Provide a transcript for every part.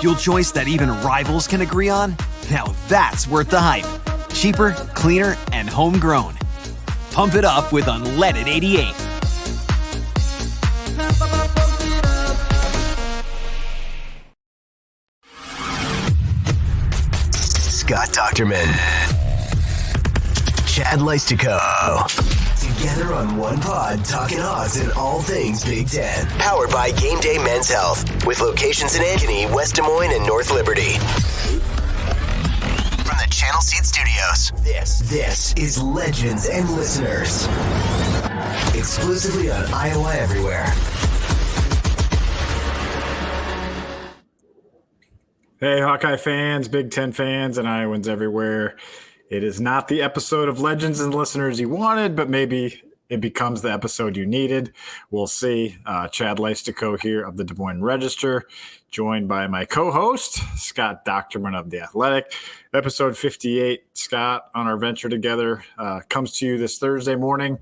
fuel choice that even rivals can agree on? Now that's worth the hype. Cheaper, cleaner, and homegrown. Pump it up with unleaded 88. Scott Dochterman. Chad Leistikow. Together on one pod, talking odds and all things Big Ten. Powered by GameDay Men's Health, with locations in Ankeny, West Des Moines, and North Liberty. From the Channel Seed Studios, this is Legends and Listeners. Exclusively on Iowa Everywhere. Hey, Hawkeye fans, Big Ten fans, and Iowans everywhere. It is not the episode of Legends and Listeners you wanted, but maybe it becomes the episode you needed. We'll see. Chad Leistikow here of the Des Moines Register, joined by my co-host, Scott Dochterman of The Athletic. Episode 58, Scott, on our venture together, comes to you this Thursday morning,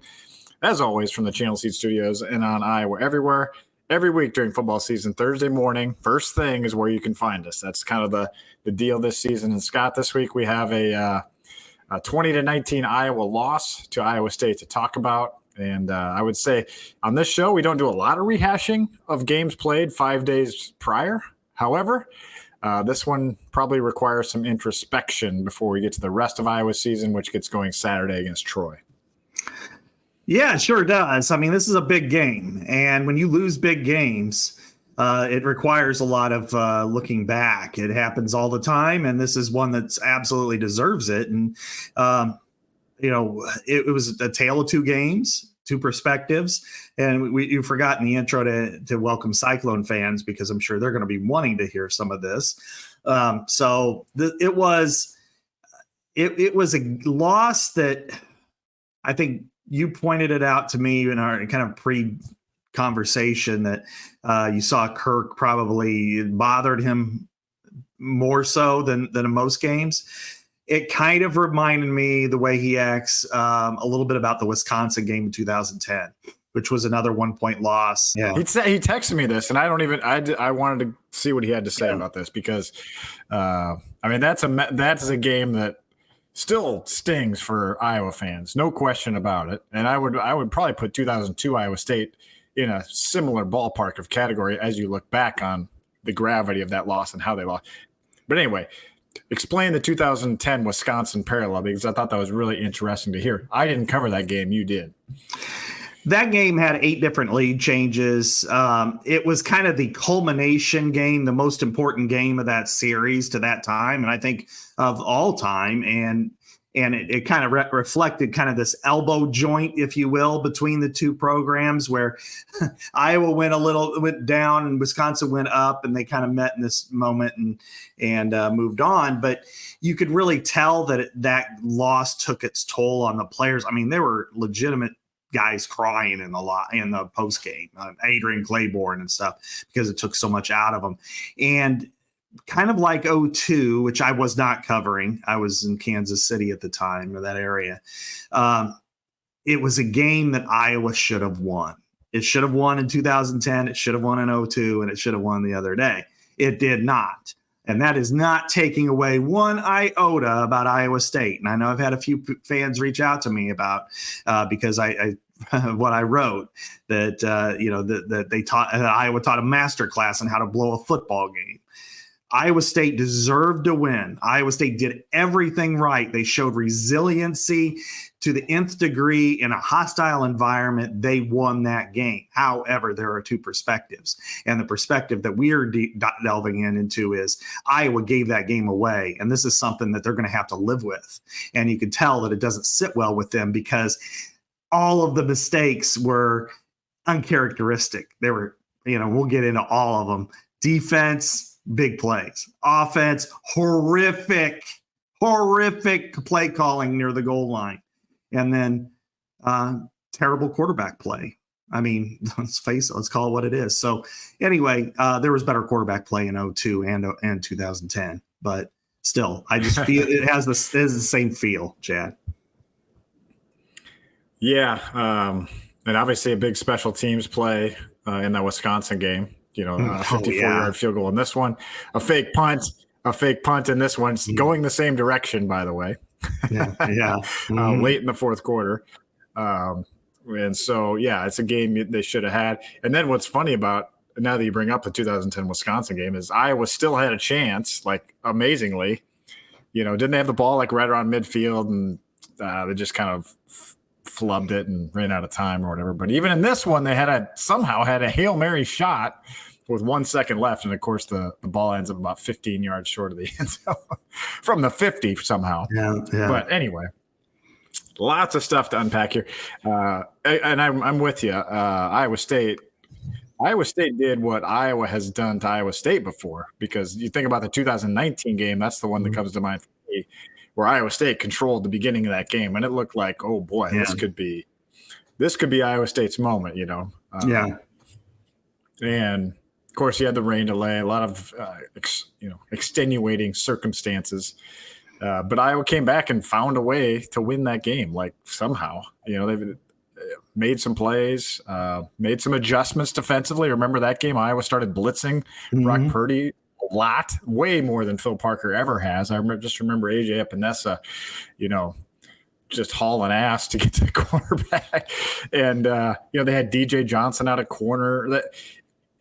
as always, from the Channel Seed Studios and on Iowa Everywhere. Every week during football season, Thursday morning, first thing is where you can find us. That's kind of the deal this season. And Scott, this week we have a 20-19 Iowa loss to Iowa State to talk about. And I would say on this show, we don't do a lot of rehashing of games played 5 days prior. However, this one probably requires some introspection before we get to the rest of Iowa's season, which gets going Saturday against Troy. Yeah, it sure does. I mean, this is a big game. And when you lose big games, it requires a lot of looking back. It happens all the time. And this is one that absolutely deserves it. And, it was a tale of two games, two perspectives. And you forgot in the intro to welcome Cyclone fans, because I'm sure they're going to be wanting to hear some of this. It was a loss that I think you pointed it out to me in our kind of pre-conversation that you saw Kirk probably bothered him more so than in most games. It kind of reminded me the way he acts a little bit about the Wisconsin game in 2010, which was another 1-point loss. Yeah, he texted me this, and I wanted to see what he had to say about this because, that's a game that still stings for Iowa fans, no question about it. And I would probably put 2002 Iowa State in a similar ballpark of category as you look back on the gravity of that loss and how they lost. But anyway, explain the 2010 Wisconsin parallel, because I thought that was really interesting to hear. I didn't cover that game. You did. That game had 8 different lead changes. It was kind of the culmination game, the most important game of that series to that time, and I think of all time. And it kind of reflected kind of this elbow joint, if you will, between the two programs, where Iowa went down and Wisconsin went up, and they kind of met in this moment and moved on. But you could really tell that loss took its toll on the players. I mean, there were legitimate guys crying in the post game, Adrian Claiborne and stuff, because it took so much out of them. And kind of like 2002, which I was not covering. I was in Kansas City at the time, or that area. It was a game that Iowa should have won. It should have won in 2010. It should have won in 2002, and it should have won the other day. It did not. And that is not taking away one iota about Iowa State. And I know I've had a few fans reach out to me about because I what I wrote that that Iowa taught a master class on how to blow a football game. Iowa State deserved to win. Iowa State did everything right. They showed resiliency to the nth degree in a hostile environment. They won that game. However, there are two perspectives. And the perspective that we are delving into is Iowa gave that game away. And this is something that they're going to have to live with. And you can tell that it doesn't sit well with them because all of the mistakes were uncharacteristic. They were, we'll get into all of them. Defense, big plays. Offense, horrific play calling near the goal line. And then terrible quarterback play. I mean, let's face it, let's call it what it is. So anyway, there was better quarterback play in 2002 and 2010. But still, I just feel it has the same feel, Chad. Yeah. And obviously a big special teams play in that Wisconsin game. a 54-yard field goal in this one, a fake punt in this one, going the same direction, by the way. Late in the fourth quarter. And so, it's a game they should have had. And then what's funny about, now that you bring up the 2010 Wisconsin game, is Iowa still had a chance, like amazingly, didn't they have the ball like right around midfield, and they just kind of flubbed it and ran out of time or whatever. But even in this one, they somehow had a Hail Mary shot with 1 second left. And of course the ball ends up about 15 yards short of the end zone from the 50 somehow. But anyway, lots of stuff to unpack here. And I'm with you. Iowa State did what Iowa has done to Iowa State before, because you think about the 2019 game, that's the one that comes to mind for me, where Iowa State controlled the beginning of that game, and it looked like, oh boy, this could be Iowa State's moment, And of course, you had the rain delay, a lot of extenuating circumstances, but Iowa came back and found a way to win that game, like somehow. They've made some plays, made some adjustments defensively. Remember that game? Iowa started blitzing Brock Purdy a lot, way more than Phil Parker ever has. I remember AJ Epinesa, just hauling ass to get to the quarterback. And, they had DJ Johnson out of corner. They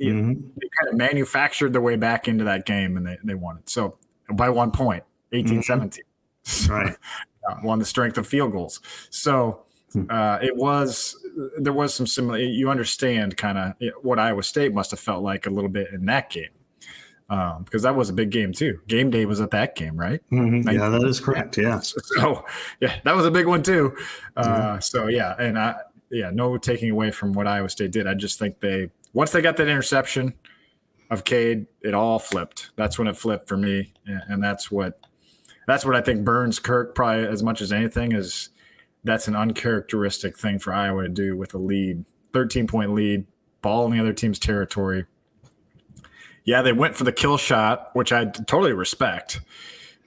kind of manufactured their way back into that game, and they won it. So by 1 point, 18-17. Right. Won the strength of field goals. So there was some similar, you understand kind of what Iowa State must have felt like a little bit in that game. Because that was a big game too. Game day was at that game, right? Yeah, that is correct. Yeah. So that was a big one too. No taking away from what Iowa State did. I just think once they got that interception of Cade, it all flipped. That's when it flipped for me, and that's what I think burns Kirk probably as much as anything. Is that's an uncharacteristic thing for Iowa to do with a lead, 13-point lead, ball in the other team's territory. Yeah, they went for the kill shot, which I totally respect,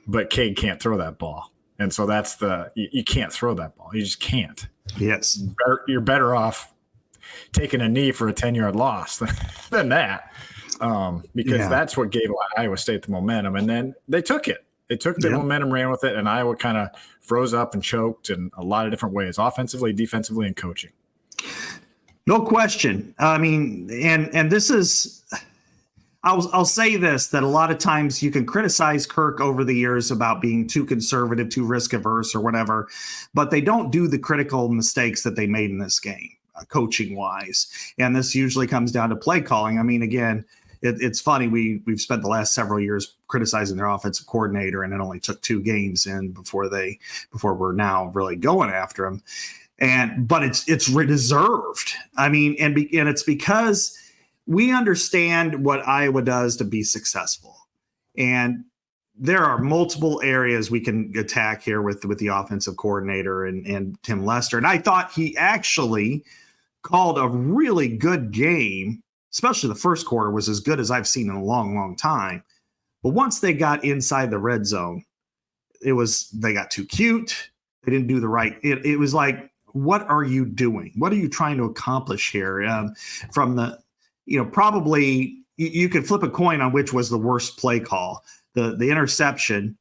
but Cade can't throw that ball. And so that's you can't throw that ball. You just can't. Yes. You're better off taking a knee for a 10-yard loss than that, because that's what gave Iowa State the momentum. And then they took it. They took the momentum, ran with it, and Iowa kind of froze up and choked in a lot of different ways, offensively, defensively, and coaching. No question. I mean, and this is – I'll say this, that a lot of times you can criticize Kirk over the years about being too conservative, too risk averse or whatever, but they don't do the critical mistakes that they made in this game, coaching wise. And this usually comes down to play calling. I mean, again, it's funny. We've spent the last several years criticizing their offensive coordinator, and it only took 2 games in before we're now really going after him. But it's deserved. I mean, and it's because we understand what Iowa does to be successful. And there are multiple areas we can attack here with the offensive coordinator and Tim Lester. And I thought he actually called a really good game, especially the first quarter was as good as I've seen in a long, long time. But once they got inside the red zone, they got too cute. They didn't do the right. It was like, what are you doing? What are you trying to accomplish here? From the, probably you could flip a coin on which was the worst play call, the interception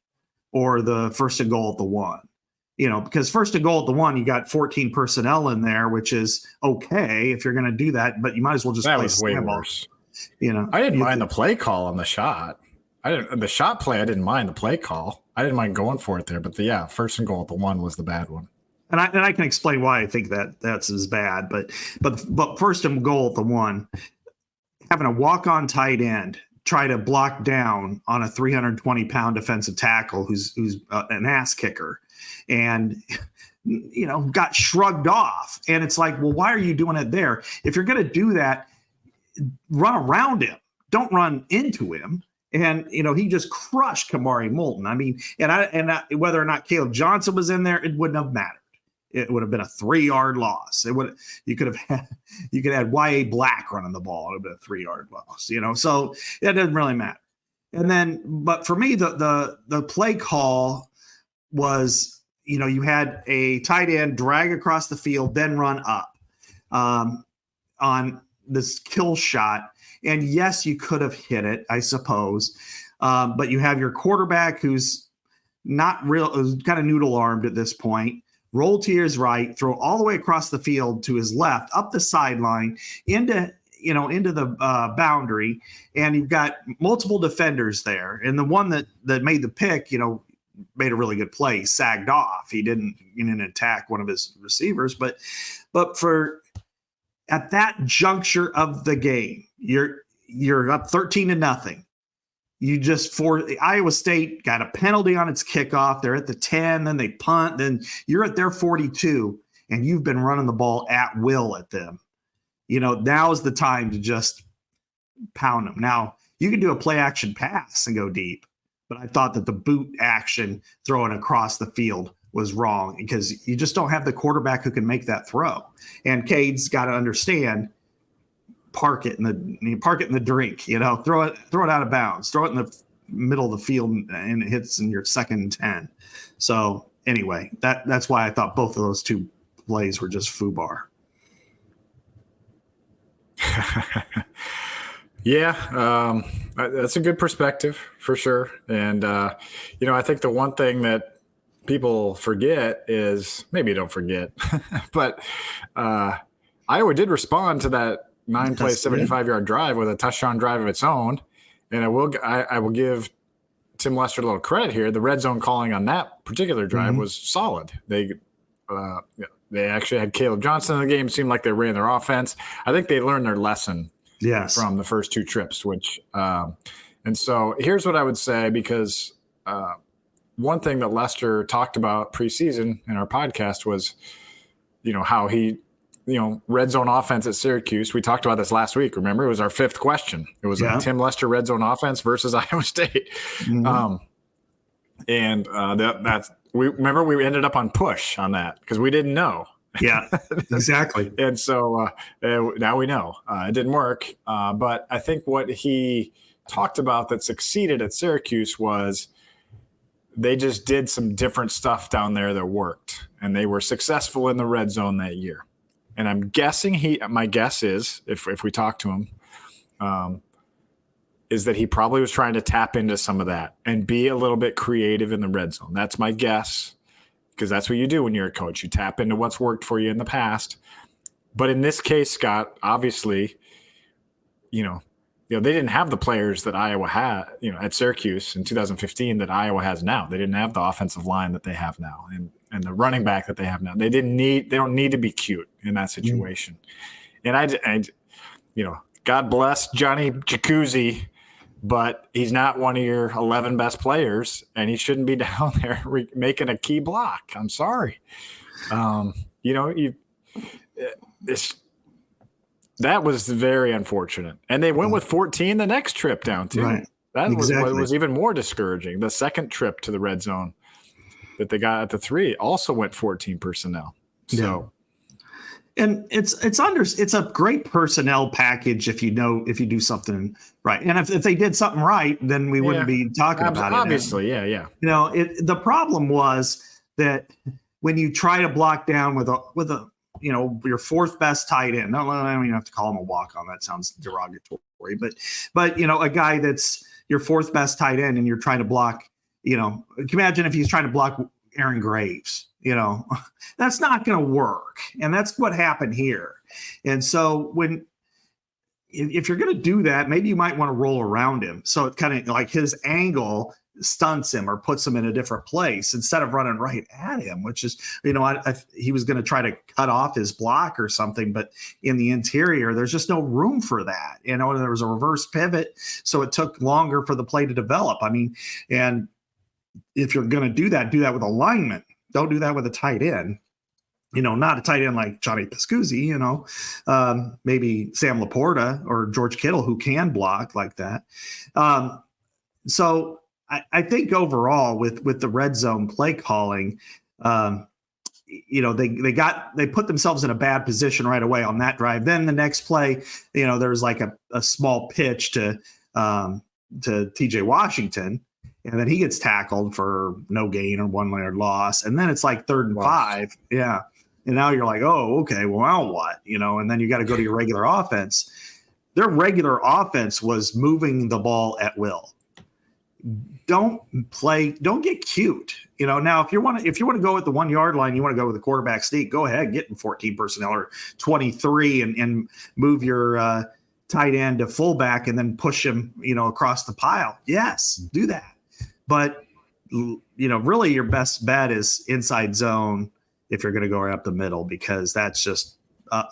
or the first and goal at the 1. Because first and goal at the 1, you got 14 personnel in there, which is okay if you're going to do that, but you might as well just play slam ball. I didn't mind the play call on the shot. The shot play, I didn't mind the play call. I didn't mind going for it there, but first and goal at the 1 was the bad one. And I can explain why I think that's as bad, but first and goal at the 1. Having a walk-on tight end try to block down on a 320-pound defensive tackle who's an ass kicker, and got shrugged off. And it's like, well, why are you doing it there? If you're going to do that, run around him. Don't run into him. And he just crushed Kamari Moulton. I mean, and whether or not Caleb Johnson was in there, it wouldn't have mattered. It would have been a 3-yard loss. You could have Y.A. Black running the ball. It would have been a 3-yard loss, so it doesn't really matter. And then, but for me, the play call was, you had a tight end drag across the field, then run up on this kill shot. And yes, you could have hit it, I suppose. But you have your quarterback who's not real, kind of noodle armed at this point. Roll to his right, throw all the way across the field to his left, up the sideline, into the boundary, and you've got multiple defenders there. And the one that made the pick, made a really good play, sagged off. He didn't attack one of his receivers, but for at that juncture of the game, you're up 13-0. Iowa State got a penalty on its kickoff. They're at the 10, then they punt, then you're at their 42, and you've been running the ball at will at them. Now is the time to just pound them. Now, you can do a play action pass and go deep, but I thought that the boot action throwing across the field was wrong because you just don't have the quarterback who can make that throw. And Cade's got to understand, park it in the drink, throw it out of bounds, throw it in the middle of the field, and it hits in your 2nd and 10. So anyway, that's why I thought both of those two plays were just foobar. Yeah, that's a good perspective for sure. And, I think the one thing that people forget is, maybe don't forget, but Iowa did respond to that 9-play, 75-yard drive with a touchdown drive of its own. And I will give Tim Lester a little credit here. The red zone calling on that particular drive was solid. They actually had Caleb Johnson in the game. It seemed like they ran their offense. I think they learned their lesson from the first 2 trips, and so here's what I would say, because one thing that Lester talked about preseason in our podcast was, how he, red zone offense at Syracuse. We talked about this last week. Remember, it was our 5th question. It was a Tim Lester red zone offense versus Iowa State. We ended up on push on that because we didn't know. Yeah, exactly. And so now we know it didn't work. But I think what he talked about that succeeded at Syracuse was they just did some different stuff down there that worked, and they were successful in the red zone that year. And I'm guessing my guess is, if we talk to him, is that he probably was trying to tap into some of that and be a little bit creative in the red zone. That's my guess, because that's what you do when you're a coach. You tap into what's worked for you in the past. But in this case, Scott, obviously, they didn't have the players that Iowa had, at Syracuse in 2015 that Iowa has now. They didn't have the offensive line that they have now, and the running back that they have now. They don't need to be cute in that situation. And I God bless Johnny Jacuzzi, but he's not one of your 11 best players, and he shouldn't be down there making a key block. I'm sorry. That was very unfortunate. And they went with 14 the next trip down too. Right. That was even more discouraging. The second trip to the red zone that they got at the 3 also went 14 personnel. So, and it's a great personnel package if you do something right. And if they did something right, then we wouldn't be talking about it. Obviously, yeah. The problem was that when you try to block down with a your 4th best tight end. No, I don't even have to call him a walk-on. That sounds derogatory. But a guy that's your 4th best tight end, and you're trying to block. Imagine if he's trying to block Aaron Graves. That's not going to work, and that's what happened here. And so if you're going to do that, maybe you might want to roll around him, so it kind of like his angle stunts him or puts him in a different place instead of running right at him, which is, he was going to try to cut off his block or something, but in the interior, there's just no room for that. There was a reverse pivot, so it took longer for the play to develop. And if you're going to do that with alignment. Don't do that with a tight end. Not a tight end like Johnny Pascuzzi, maybe Sam Laporta or George Kittle, who can block like that. So I think overall with the red zone play calling, they put themselves in a bad position right away on that drive. Then the next play, there's like a small pitch to TJ Washington, and then he gets tackled for no gain or 1-yard loss. And then it's like 3rd and 5. Yeah. And now you're like, oh, okay, well, now what? And then you got to go to your regular offense. Their regular offense was moving the ball at will. Don't get cute. Now if you want to go with the 1 yard line, you want to go with the quarterback sneak, go ahead, get in 14 personnel or 23 and move your tight end to fullback and then push him, across the pile. Yes, do that. But really your best bet is inside zone if you're going to go right up the middle, because that's just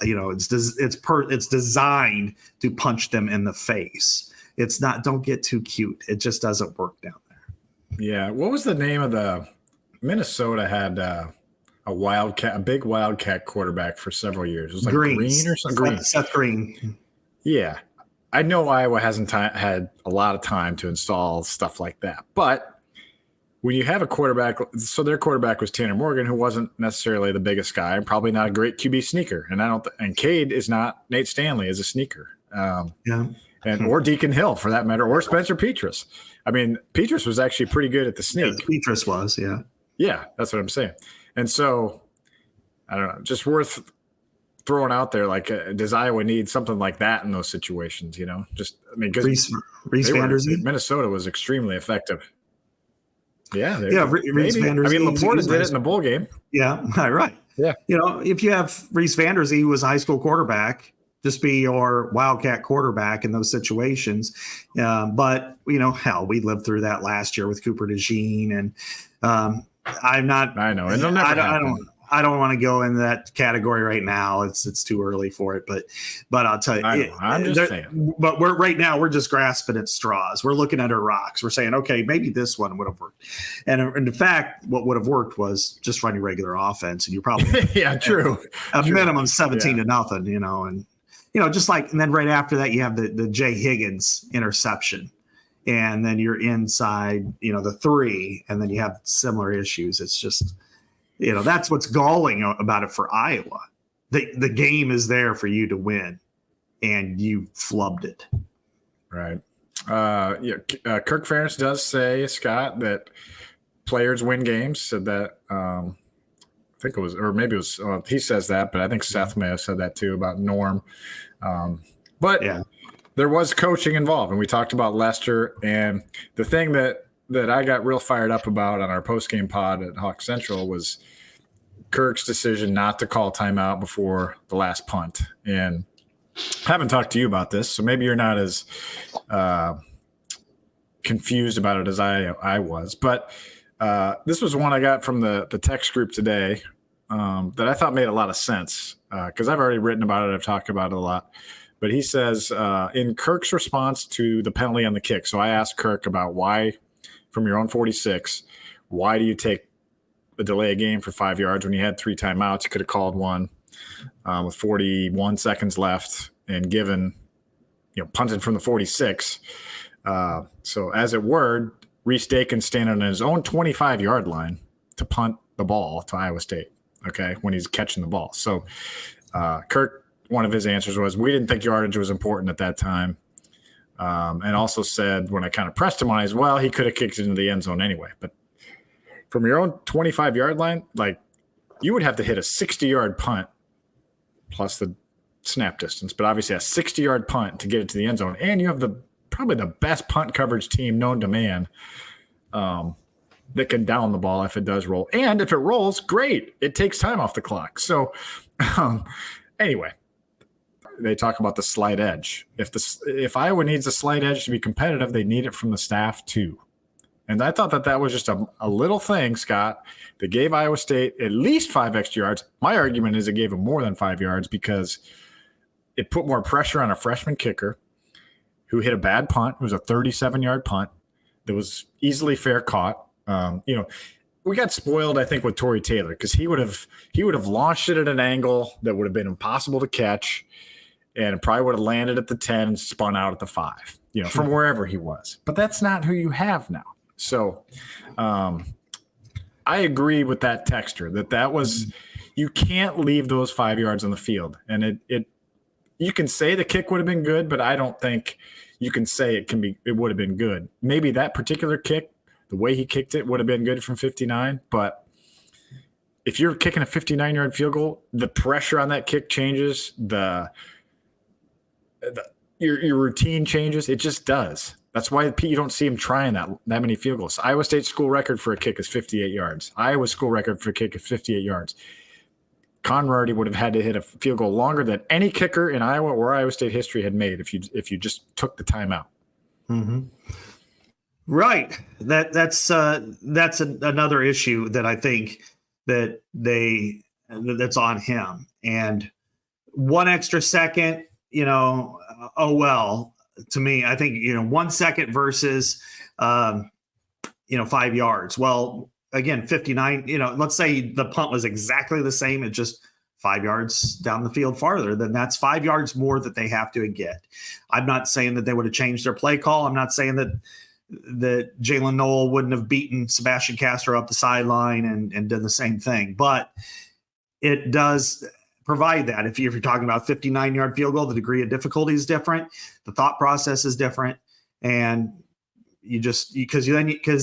it's designed to punch them in the face. It's not, don't get too cute. It just doesn't work down there. Yeah. What was the name of the Minnesota had a big wildcat quarterback for several years? It was like Green or something. Seth Green. Yeah. I know Iowa hasn't had a lot of time to install stuff like that, but when you have a quarterback, so their quarterback was Tanner Morgan, who wasn't necessarily the biggest guy and probably not a great QB sneaker. And Cade is not. Nate Stanley is a sneaker. Or Deacon Hill for that matter, or Spencer Petras. I mean, Petras was actually pretty good at the sneak. Yeah, Petras was, yeah. Yeah, that's what I'm saying. And so, I don't know, just worth throwing out there, like, does Iowa need something like that in those situations, Just, I mean, because Reese Vanderzee? Minnesota was extremely effective. Yeah. Reese Vanderzee. I mean, Laporta did it in the bowl game. Yeah, right. Yeah. If you have Reese Vanderzee, who was a high school quarterback, just be your wildcat quarterback in those situations. But, hell, we lived through that last year with Cooper DeJean. And I'm not – I know. It'll never happen. I don't want to go in that category right now. It's too early for it, but I'll tell you, I'm just saying. But we're just grasping at straws. We're looking at our rocks. We're saying, okay, maybe this one would have worked. And in fact, what would have worked was just running regular offense, and you probably true. A minimum 17-0, and just like, and then right after that you have the Jay Higgins interception, and then you're inside the 3, and then you have similar issues. It's just. That's what's galling about it for Iowa. The game is there for you to win, and you flubbed it. Right. Kirk Ferentz does say, Scott, that players win games. Said that. I think it was, or maybe it was. He says that, but I think Seth may have said that too about Norm. But there was coaching involved, and we talked about Lester. And the thing that I got real fired up about on our post-game pod at Hawk Central was Kirk's decision not to call timeout before the last punt. And I haven't talked to you about this, so maybe you're not as confused about it as I was. But this was one I got from the text group today that I thought made a lot of sense because I've already written about it. I've talked about it a lot. But he says, in Kirk's response to the penalty on the kick, so I asked Kirk about why, from your own 46, why do you take a delay a game for 5 yards when you had 3 timeouts? You could have called one with 41 seconds left and given, punted from the 46. So as it were, Reese Dakin standing on his own 25-yard line to punt the ball to Iowa State, okay, when he's catching the ball. So Kirk, one of his answers was, we didn't think yardage was important at that time. And also said, when I kind of pressed him on it, well, he could have kicked it into the end zone anyway. But from your own 25-yard line, like, you would have to hit a 60-yard punt plus the snap distance, but obviously a 60-yard punt to get it to the end zone. And you have probably the best punt coverage team known to man that can down the ball if it does roll. And if it rolls, great. It takes time off the clock. So anyway, they talk about the slight edge. If Iowa needs a slight edge to be competitive, they need it from the staff too. And I thought that was just a little thing, Scott, that gave Iowa State at least 5 extra yards. My argument is it gave them more than 5 yards because it put more pressure on a freshman kicker who hit a bad punt. It was a 37-yard punt that was easily fair caught. We got spoiled, I think, with Torrey Taylor because he would have launched it at an angle that would have been impossible to catch, and it probably would have landed at the 10 and spun out at the 5, from wherever he was. But that's not who you have now. So I agree with that texter that was – you can't leave those 5 yards on the field. And you can say the kick would have been good, but I don't think you can say it would have been good. Maybe that particular kick, the way he kicked it, would have been good from 59. But if you're kicking a 59-yard field goal, the pressure on that kick changes. your routine changes. It just does. That's why you don't see him trying that many field goals. Iowa State school record for a kick is 58 yards. Iowa school record for a kick is 58 yards. Conradi would have had to hit a field goal longer than any kicker in Iowa or Iowa State history had made if you just took the time out. Mm-hmm. Right. That's another issue that I think that's on him. And one extra second, oh well. To me, I think 1 second versus 5 yards. Well, again, 59. Let's say the punt was exactly the same. It's just 5 yards down the field farther. Then that's 5 yards more that they have to get. I'm not saying that they would have changed their play call. I'm not saying that Jalen Noel wouldn't have beaten Sebastian Castro up the sideline and done the same thing. But it does provide that. If you're talking about 59-yard field goal, the degree of difficulty is different. The thought process is different. And because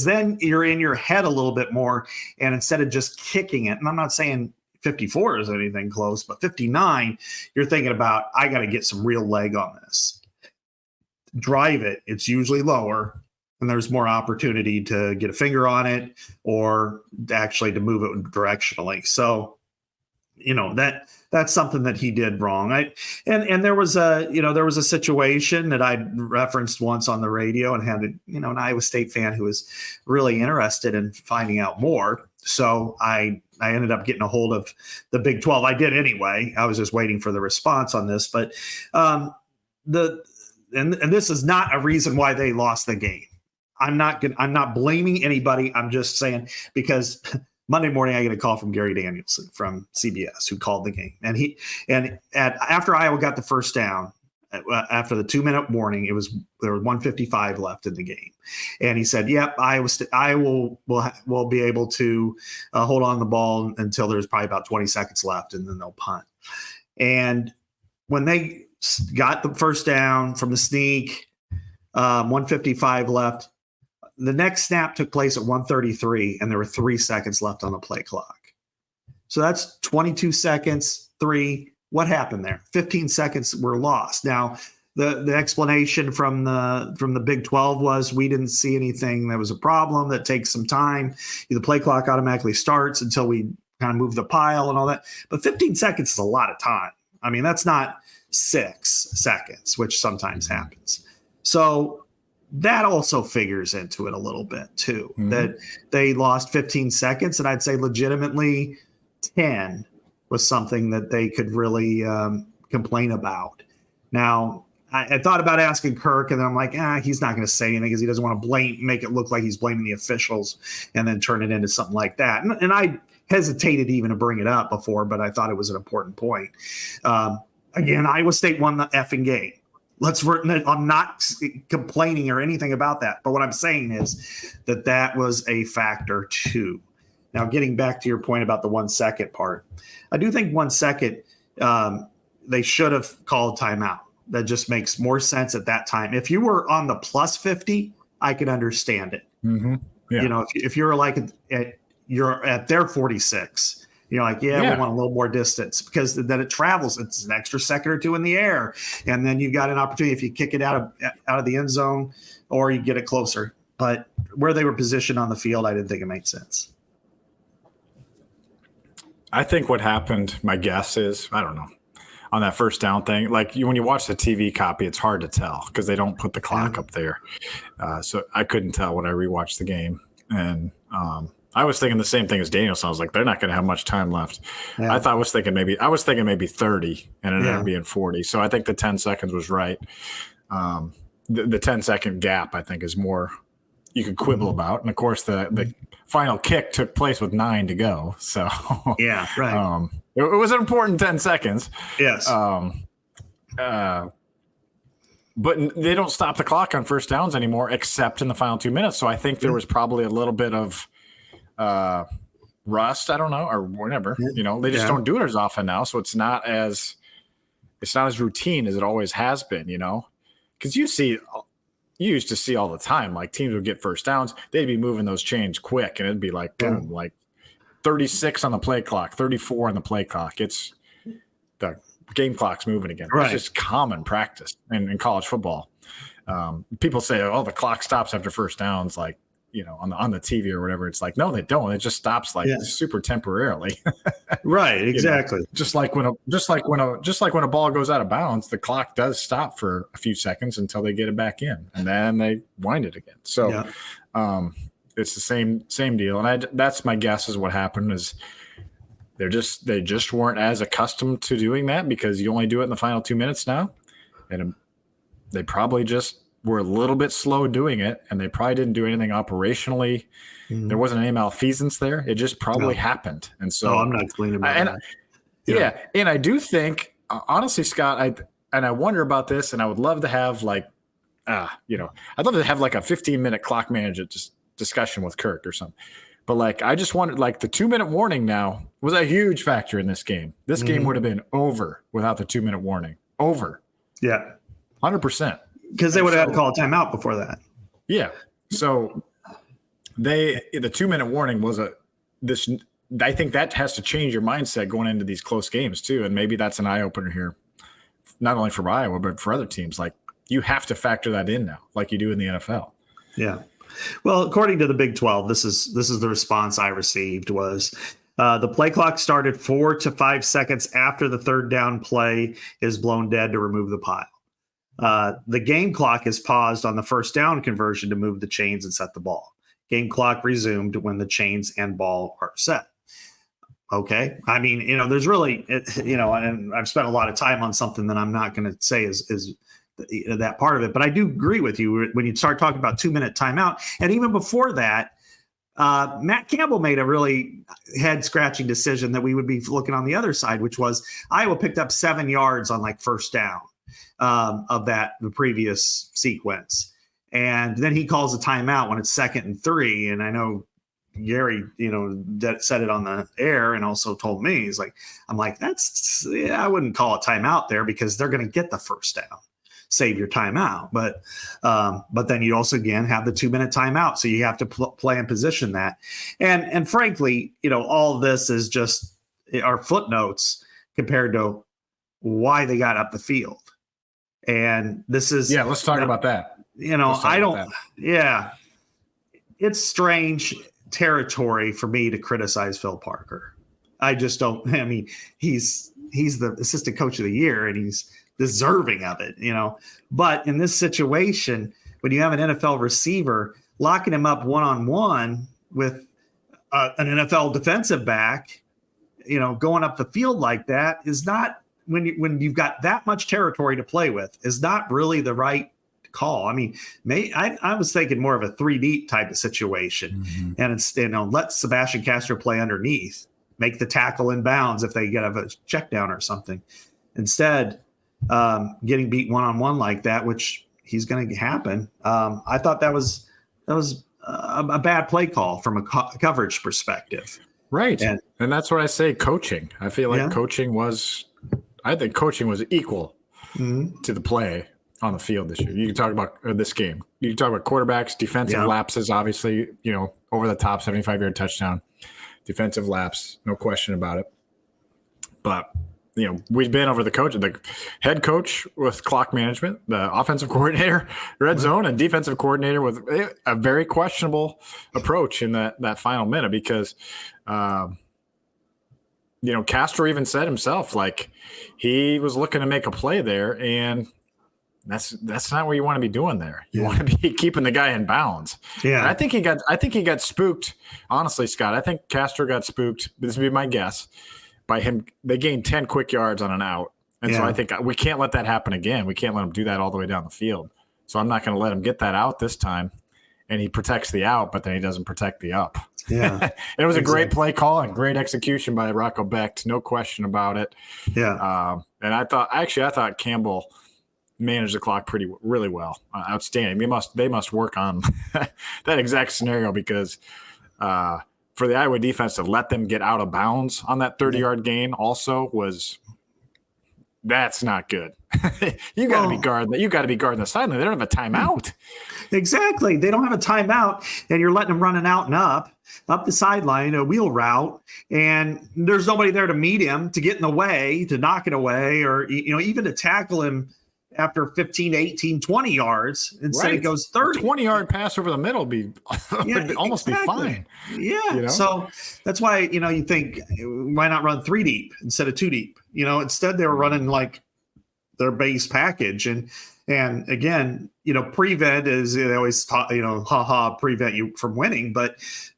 then you're in your head a little bit more. And instead of just kicking it, and I'm not saying 54 is anything close, but 59, you're thinking about, I got to get some real leg on this. Drive it. It's usually lower. And there's more opportunity to get a finger on it or actually to move it directionally. So, that's something that he did wrong. And there was a situation that I referenced once on the radio and had an Iowa State fan who was really interested in finding out more. So I ended up getting a hold of the Big 12. I did anyway. I was just waiting for the response on this, but and this is not a reason why they lost the game. I'm not blaming anybody. I'm just saying because Monday morning I get a call from Gary Danielson from CBS who called the game, and after Iowa got the first down, after the 2-minute warning, there was 1:55 left in the game, and he said, "Yep, Iowa will be able to hold on the ball until there's probably about 20 seconds left, and then they'll punt." And when they got the first down from the sneak, 1:55 left. The next snap took place at 1:33, and there were 3 seconds left on the play clock. So that's 22 seconds, 3. What happened there? 15 seconds were lost. Now, the explanation from the Big 12 was we didn't see anything that was a problem. That takes some time. The play clock automatically starts until we kind of move the pile and all that. But 15 seconds is a lot of time. I mean, that's not 6 seconds, which sometimes happens. So that also figures into it a little bit too, that they lost 15 seconds. And I'd say legitimately 10 was something that they could really complain about. Now, I thought about asking Kirk, and then I'm like, he's not going to say anything because he doesn't want to make it look like he's blaming the officials and then turn it into something like that. And I hesitated even to bring it up before, but I thought it was an important point. Again, Iowa State won the effing game. I'm not complaining or anything about that. But what I'm saying is that was a factor too. Now, getting back to your point about the 1 second part, I do think 1 second, they should have called timeout. That just makes more sense at that time. If you were on the plus 50, I could understand it. Mm-hmm. Yeah. If you're like, you're at their 46, you're like, we want a little more distance because then it travels. It's an extra second or two in the air. And then you've got an opportunity if you kick it out of the end zone or you get it closer. But where they were positioned on the field, I didn't think it made sense. I think what happened, my guess is, I don't know, on that first down thing, like when you watch the TV copy, it's hard to tell because they don't put the clock up there. So I couldn't tell when I rewatched the game. And I was thinking the same thing as Danielson. I was like, they're not going to have much time left. Yeah. I was thinking maybe 30 and it ended up being 40. So I think the 10 seconds was right. The 10-second gap, I think, is more you could quibble about. And of course, the final kick took place with 9 to go. So yeah, right. It was an important 10 seconds. Yes. But they don't stop the clock on first downs anymore, except in the final 2 minutes. So I think there was probably a little bit of rust, I don't know, or whatever. They just don't do it as often now. So it's not as routine as it always has been, because you used to see all the time, like teams would get first downs. They'd be moving those chains quick and it'd be like, boom, like 36 on the play clock, 34 on the play clock. It's the game clock's moving again. Right. It's just common practice in college football. People say, oh, the clock stops after first downs, like, on the TV or whatever. It's like, no, they don't. It just stops super temporarily. Right. Exactly. Just like when a ball goes out of bounds, the clock does stop for a few seconds until they get it back in, and then they wind it again. So it's the same deal. And that's my guess is what happened is they just weren't as accustomed to doing that because you only do it in the final 2 minutes now. And they probably just were a little bit slow doing it, and they probably didn't do anything operationally. Mm-hmm. There wasn't any malfeasance there. It just probably happened. And so I'm not clean about that. Yeah. And I do think, honestly, Scott, I wonder about this, and I would love to have I'd love to have like a 15-minute clock management discussion with Kirk or something. But I just wanted the 2-minute warning now was a huge factor in this game. This game would have been over without the 2-minute warning. Over. Yeah. 100%. Because they would have had to call a timeout before that. Yeah. So the 2-minute warning was I think that has to change your mindset going into these close games too. And maybe that's an eye opener here, not only for Iowa, but for other teams. You have to factor that in now, like you do in the NFL. Yeah. Well, according to the Big 12, this is the response I received was the play clock started 4 to 5 seconds after the third down play is blown dead to remove the pile. The game clock is paused on the first down conversion to move the chains and set the ball. Game clock resumed when the chains and ball are set. Okay. I mean, there's really, and I've spent a lot of time on something that I'm not going to say is that part of it, but I do agree with you when you start talking about 2-minute timeout. And even before that, Matt Campbell made a really head-scratching decision that we would be looking on the other side, which was Iowa picked up 7 yards on first down of the previous sequence. And then he calls a timeout when it's 2nd and 3. And I know Gary, that said it on the air and also told me, I wouldn't call a timeout there because they're going to get the first down. Save your timeout. But then you also, again, have the 2-minute timeout. So you have to play and position that. And frankly, all of this is just our footnotes compared to why they got up the field. And this is, let's talk about that. It's strange territory for me to criticize Phil Parker. I just don't, he's the assistant coach of the year and he's deserving of it, but in this situation, when you have an NFL receiver locking him up one-on-one with an NFL defensive back, going up the field like that is not, when you've got that much territory to play with, is not really the right call. I was thinking more of a 3-deep type of situation, and it's let Sebastian Castro play underneath, make the tackle in bounds if they get a check down or something. Instead, getting beat one-on-one like that, which he's going to happen. I thought that was a bad play call from a coverage perspective. Right. And that's what I say. Coaching. I feel like coaching was equal to the play on the field this year. You can talk about this game. You can talk about quarterbacks, defensive lapses, obviously, over the top 75-yard touchdown, defensive lapse, no question about it. But we've been over the head coach with clock management, the offensive coordinator, red zone, and defensive coordinator with a very questionable approach in that final minute because, Castro even said himself, he was looking to make a play there, and that's not what you want to be doing there. You want to be keeping the guy in bounds. Yeah. And I think he got spooked. Honestly, Scott, I think Castro got spooked. This would be my guess. By him, they gained 10 quick yards on an out. And so I think we can't let that happen again. We can't let him do that all the way down the field. So I'm not going to let him get that out this time. And he protects the out, but then he doesn't protect the up. Yeah. It was a great play call and great execution by Rocco Becht. No question about it. Yeah. And I thought Campbell managed the clock really well. Outstanding. They must work on that exact scenario because for the Iowa defense to let them get out of bounds on that 30-yard gain also was That's not good. You got to be guarding. You got to be guarding the sideline. They don't have a timeout. Exactly. They don't have a timeout, and you're letting them run an out and up the sideline, a wheel route, and there's nobody there to meet him, to get in the way, to knock it away, or even to tackle him after 15, 18, 20 yards. Instead it goes 30. 20-yard pass over the middle would almost be fine. Yeah. So that's why, you think, why not run 3 deep instead of 2 deep? Instead they were running like their base package. And again, prevent is, they always taught, prevent you from winning, but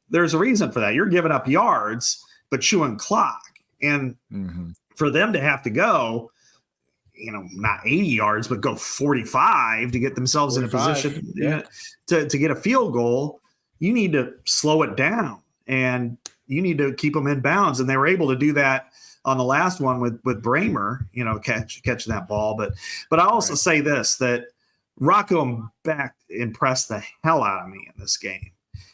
there's a reason for that. You're giving up yards, but chewing clock. And for them to have to go, not 80 yards, but go 45 to get themselves in a position to get a field goal, you need to slow it down and you need to keep them in bounds. And they were able to do that on the last one with Bramer, catching that ball. But I also say this, that Rocco Beck impressed the hell out of me in this game.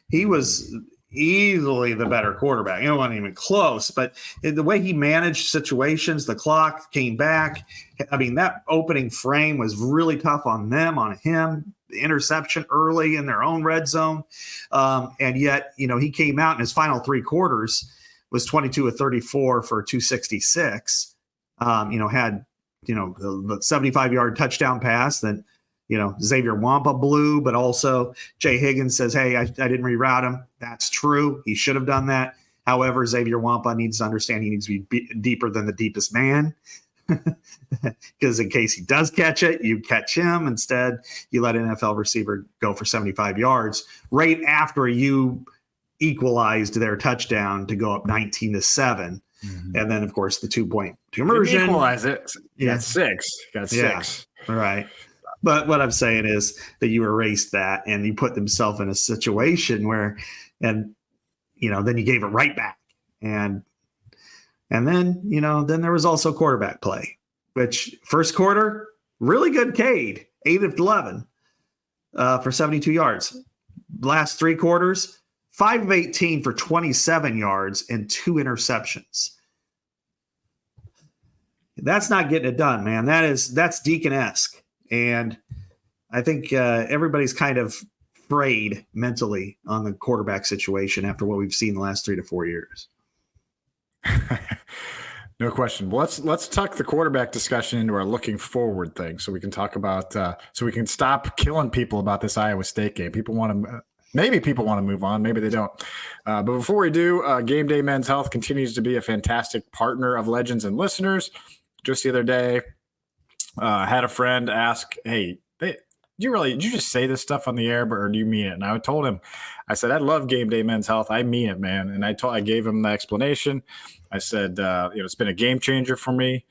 He was easily the better quarterback. It wasn't even close, but the way he managed situations, the clock came back. I mean, that opening frame was really tough on them, on him. The interception early in their own red zone. And yet, he came out in his final 3 quarters was 22 of 34 for 266. Had, the 75-yard touchdown pass that, 𝗀𝗻𝗋𝗶𝗹 blew, but also Jay Higgins says, hey, I didn't reroute him. That's true. He should have done that. However, 𝗀𝗻𝗋𝗶𝗹 needs to understand he needs to be deeper than the deepest man. Because in case he does catch it, you catch him. Instead, you let an NFL receiver go for 75 yards right after you equalized their touchdown to go up 19-7. And then, of course, the 2-point conversion. Equalize it. Got 6. Got 6. Right. But what I'm saying is that you erased that and you put themselves in a situation where, then you gave it right back. And then, then there was also quarterback play, which first quarter, really good Cade, 8 of 11 for 72 yards. Last 3 quarters, 5 of 18 for 27 yards and 2 interceptions. That's not getting it done, man. That's Deacon-esque. And I think everybody's kind of frayed mentally on the quarterback situation after what we've seen the last 3 to 4 years. No question. Well, let's tuck the quarterback discussion into our looking forward thing, so we can talk about so we can stop killing people about this Iowa State game. Maybe people want to move on. Maybe they don't. But before we do, GameDay Men's Health continues to be a fantastic partner of Legends and listeners. Just the other day, had a friend ask, hey, did you just say this stuff on the air, or do you mean it? And I told him, I said, I love GameDay Men's Health. I mean it, man. And I gave him the explanation. I said, it's been a game changer for me.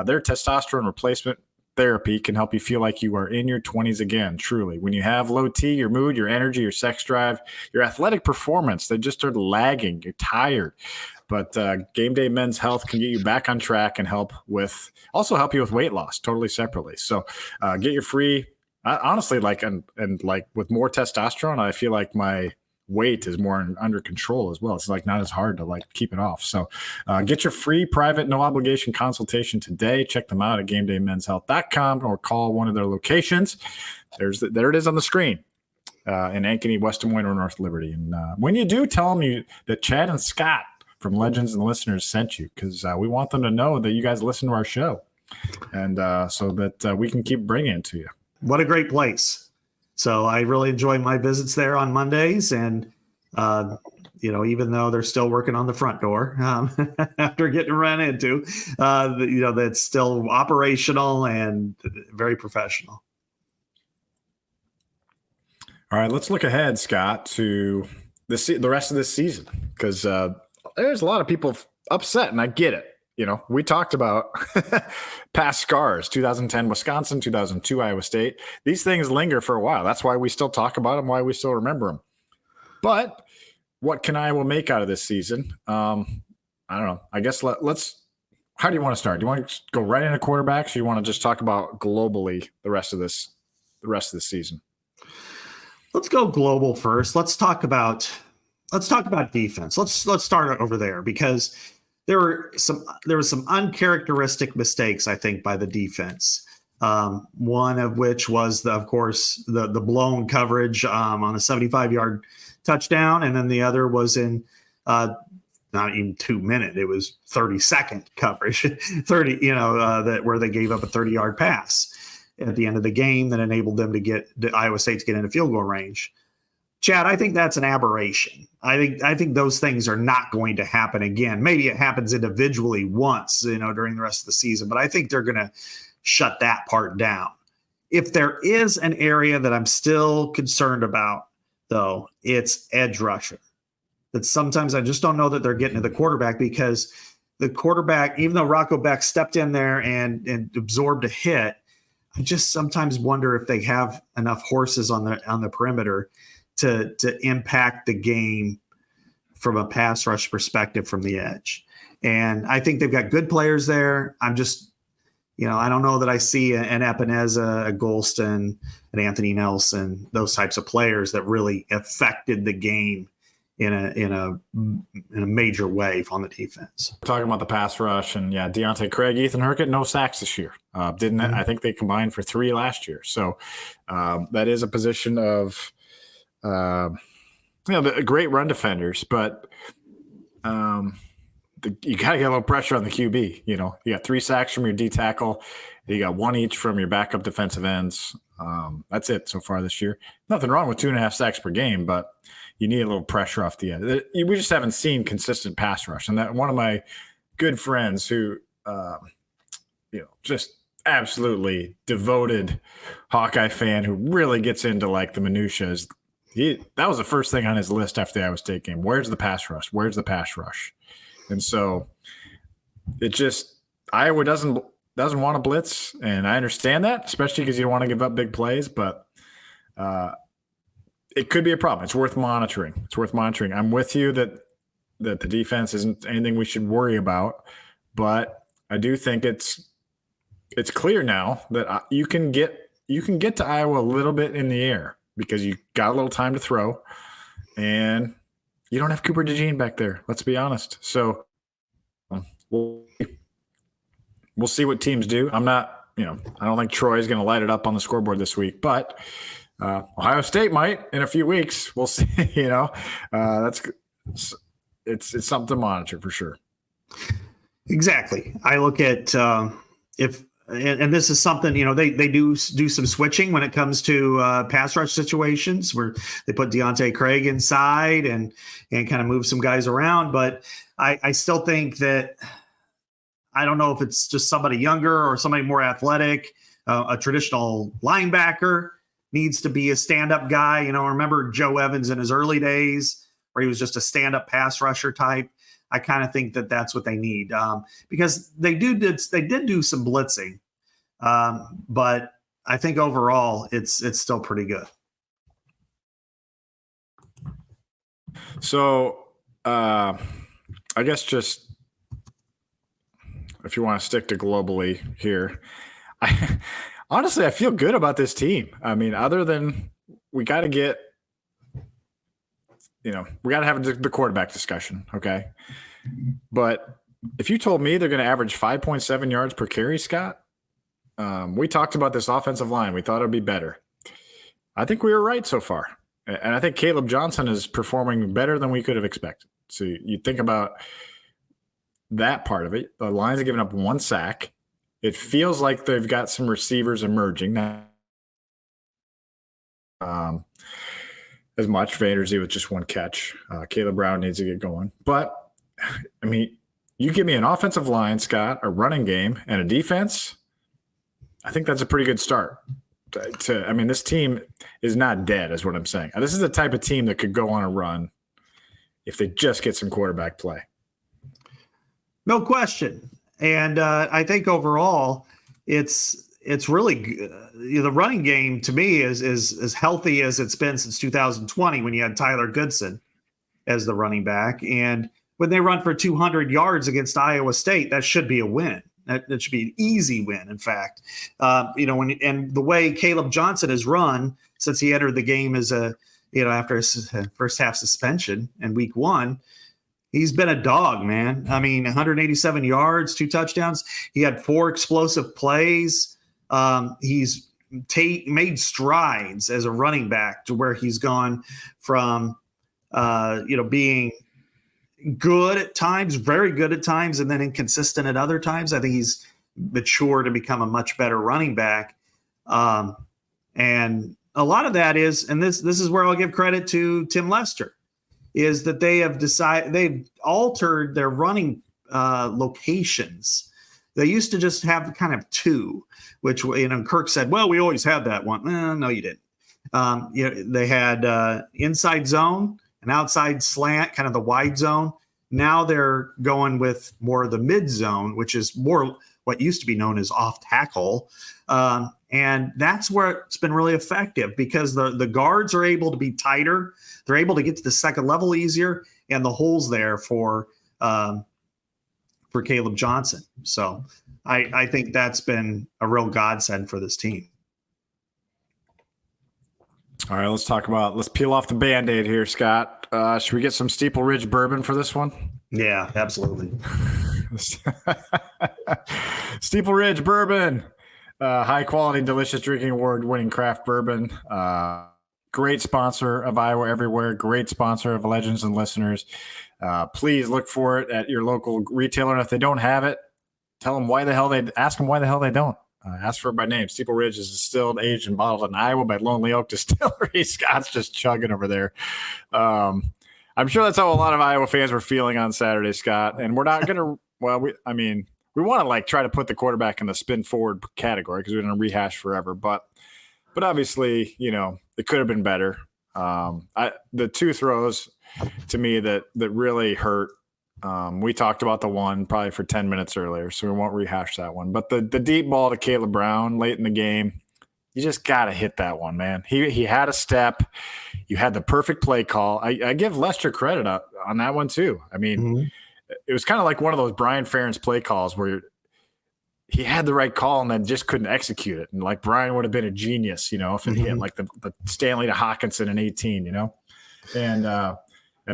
Their testosterone replacement therapy can help you feel like you are in your 20s again, truly. When you have low T, your mood, your energy, your sex drive, your athletic performance, they just start lagging. You're tired. But GameDay Men's Health can get you back on track and help you with weight loss totally separately. So get your free, honestly, and with more testosterone, I feel like my weight is more under control as well. It's not as hard to keep it off. So get your free private, no obligation consultation today. Check them out at GameDayMen'sHealth.com or call one of their locations. There it is on the screen. In Ankeny, West Des Moines, or North Liberty. And when you do, tell them that Chad and Scott from Legends and Listeners sent you, because we want them to know that you guys listen to our show, and so that we can keep bringing it to you. What a great place. So I really enjoy my visits there on Mondays, and even though they're still working on the front door after getting run into, that's still operational and very professional. All right, let's look ahead, Scott, to the rest of this season, because there's a lot of people upset, and I get it. We talked about past scars, 2010 Wisconsin, 2002 Iowa State. These things linger for a while. That's why we still talk about them, why we still remember them. But what can Iowa make out of this season? I don't know. I guess let's – how do you want to start? Do you want to go right into quarterbacks, or you want to just talk about globally the rest of this season? Let's go global first. Let's talk about defense. Let's start over there, because there were some uncharacteristic mistakes, I think, by the defense. One of which was, of course, the blown coverage on a 75-yard touchdown, and then the other was in not even 2 minute. It was 30-second coverage, that where they gave up a 30-yard pass at the end of the game that enabled them to get Iowa State to get into field goal range. Chad, I think that's an aberration. I think those things are not going to happen again. Maybe it happens individually once, during the rest of the season, but I think they're going to shut that part down. If there is an area that I'm still concerned about, though, it's edge rusher. That sometimes I just don't know that they're getting to the quarterback, because the quarterback, even though Rocco Beck stepped in there and absorbed a hit, I just sometimes wonder if they have enough horses on the perimeter to impact the game from a pass rush perspective from the edge. And I think they've got good players there. I'm just, I don't know that I see an Epineza, a Golston, an Anthony Nelson, those types of players that really affected the game in a major way on the defense. Talking about the pass rush, and Deontay Craig, Ethan Hurkett, no sacks this year. I think they combined for 3 last year. So that is a position of, great run defenders, but you got to get a little pressure on the QB. You got 3 sacks from your D tackle. You got 1 each from your backup defensive ends. That's it so far this year. Nothing wrong with 2.5 sacks per game, but you need a little pressure off the end. We just haven't seen consistent pass rush. And that one of my good friends who, just absolutely devoted Hawkeye fan who really gets into like the minutiae, that was the first thing on his list after the Iowa State game. Where's the pass rush? Where's the pass rush? And so Iowa doesn't want to blitz, and I understand that, especially because you don't want to give up big plays, but it could be a problem. It's worth monitoring. I'm with you that the defense isn't anything we should worry about, but I do think it's clear now that you can get to Iowa a little bit in the air because you got a little time to throw, and you don't have Cooper DeJean back there. Let's be honest. So we'll see what teams do. I don't think Troy is going to light it up on the scoreboard this week, but Ohio State might in a few weeks. We'll see. It's something to monitor for sure. Exactly. I look at and this is something, they do some switching when it comes to pass rush situations where they put Deontay Craig inside and kind of move some guys around. But I still think that, I don't know if it's just somebody younger or somebody more athletic. A traditional linebacker needs to be a stand-up guy. Remember Joe Evans in his early days where he was just a stand-up pass rusher type. I kind of think that that's what they need because they did do some blitzing, but I think overall it's still pretty good. So I guess just if you want to stick to globally here, honestly, I feel good about this team. I mean, other than we got to get. We got to have the quarterback discussion, okay? But if you told me they're going to average 5.7 yards per carry, Scott, we talked about this offensive line. We thought it would be better. I think we were right so far. And I think Caleb Johnson is performing better than we could have expected. So you think about that part of it. The Lions have given up 1 sack. It feels like they've got some receivers emerging now. As much. Vanderzee with just 1 catch. Caleb Brown needs to get going. But, I mean, you give me an offensive line, Scott, a running game, and a defense, I think that's a pretty good start. This team is not dead is what I'm saying. This is the type of team that could go on a run if they just get some quarterback play. No question. And I think overall it's really good. The running game to me is as healthy as it's been since 2020 when you had Tyler Goodson as the running back. And when they run for 200 yards against Iowa State, that should be a win. That should be an easy win, in fact. And the way Caleb Johnson has run since he entered the game as after his first half suspension in week 1, he's been a dog, man. I mean, 187 yards, 2 touchdowns. He had 4 explosive plays. He's made strides as a running back to where he's gone from, being good at times, very good at times, and then inconsistent at other times. I think he's matured to become a much better running back. And a lot of that is, and this is where I'll give credit to Tim Lester, is that they've altered their running locations. They used to just have kind of 2, which, Kirk said, well, we always had that one. No, you didn't. They had inside zone, an outside slant, kind of the wide zone. Now they're going with more of the mid zone, which is more what used to be known as off tackle. And that's where it's been really effective because the guards are able to be tighter. They're able to get to the second level easier, and the holes there for Caleb Johnson. So I think that's been a real godsend for this team. All right, let's peel off the Band-Aid here, Scott. Should we get some Steeple Ridge bourbon for this one? Yeah, absolutely. Steeple Ridge bourbon, high quality, delicious drinking award winning craft bourbon. Great sponsor of Iowa Everywhere. Great sponsor of Legends and Listeners. Please look for it at your local retailer. And if they don't have it, ask them why the hell they don't. Ask for it by name. Steeple Ridge is distilled, aged, and bottled in Iowa by Lonely Oak Distillery. Scott's just chugging over there. I'm sure that's how a lot of Iowa fans were feeling on Saturday, Scott. And we're not going to – we want to try to put the quarterback in the spin forward category because we're going to rehash forever. But obviously, it could have been better. The 2 throws to me that really hurt. We talked about the one probably for 10 minutes earlier, so we won't rehash that one. But the deep ball to Caleb Brown late in the game, you just got to hit that one, man. He had a step. You had the perfect play call. I give Lester credit on that one too. I mean, It was kind of like one of those Brian Ferentz play calls where he had the right call and then just couldn't execute it. And Brian would have been a genius, if it hit like the Stanley to Hawkinson in 18, and at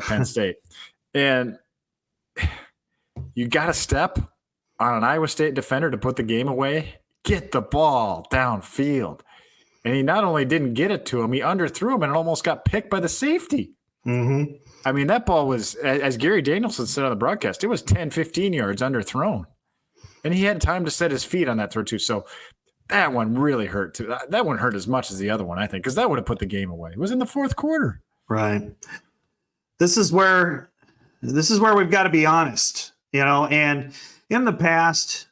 Penn State. And you got to step on an Iowa State defender to put the game away, get the ball downfield. And he not only didn't get it to him, he underthrew him and it almost got picked by the safety. Mm-hmm. I mean, that ball was, as Gary Danielson said on the broadcast, it was 10, 15 yards underthrown. And he had time to set his feet on that throw too. So that one really hurt too. That one hurt as much as the other one, I think, because that would have put the game away. It was in the 4th quarter. Right. This is where we've got to be honest, and in the past,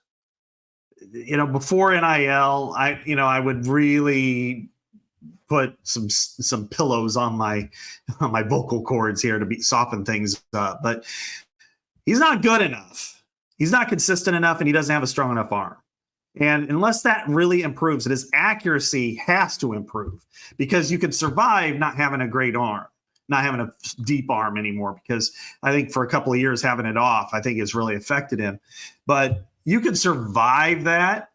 before NIL, I would really put some pillows on my vocal cords here to soften things up, but he's not good enough. He's not consistent enough, and he doesn't have a strong enough arm. And unless that really improves, and his accuracy has to improve, because you can survive not having a great arm, not having a deep arm anymore, because I think for a couple of years having it off, I think has really affected him. But you can survive that,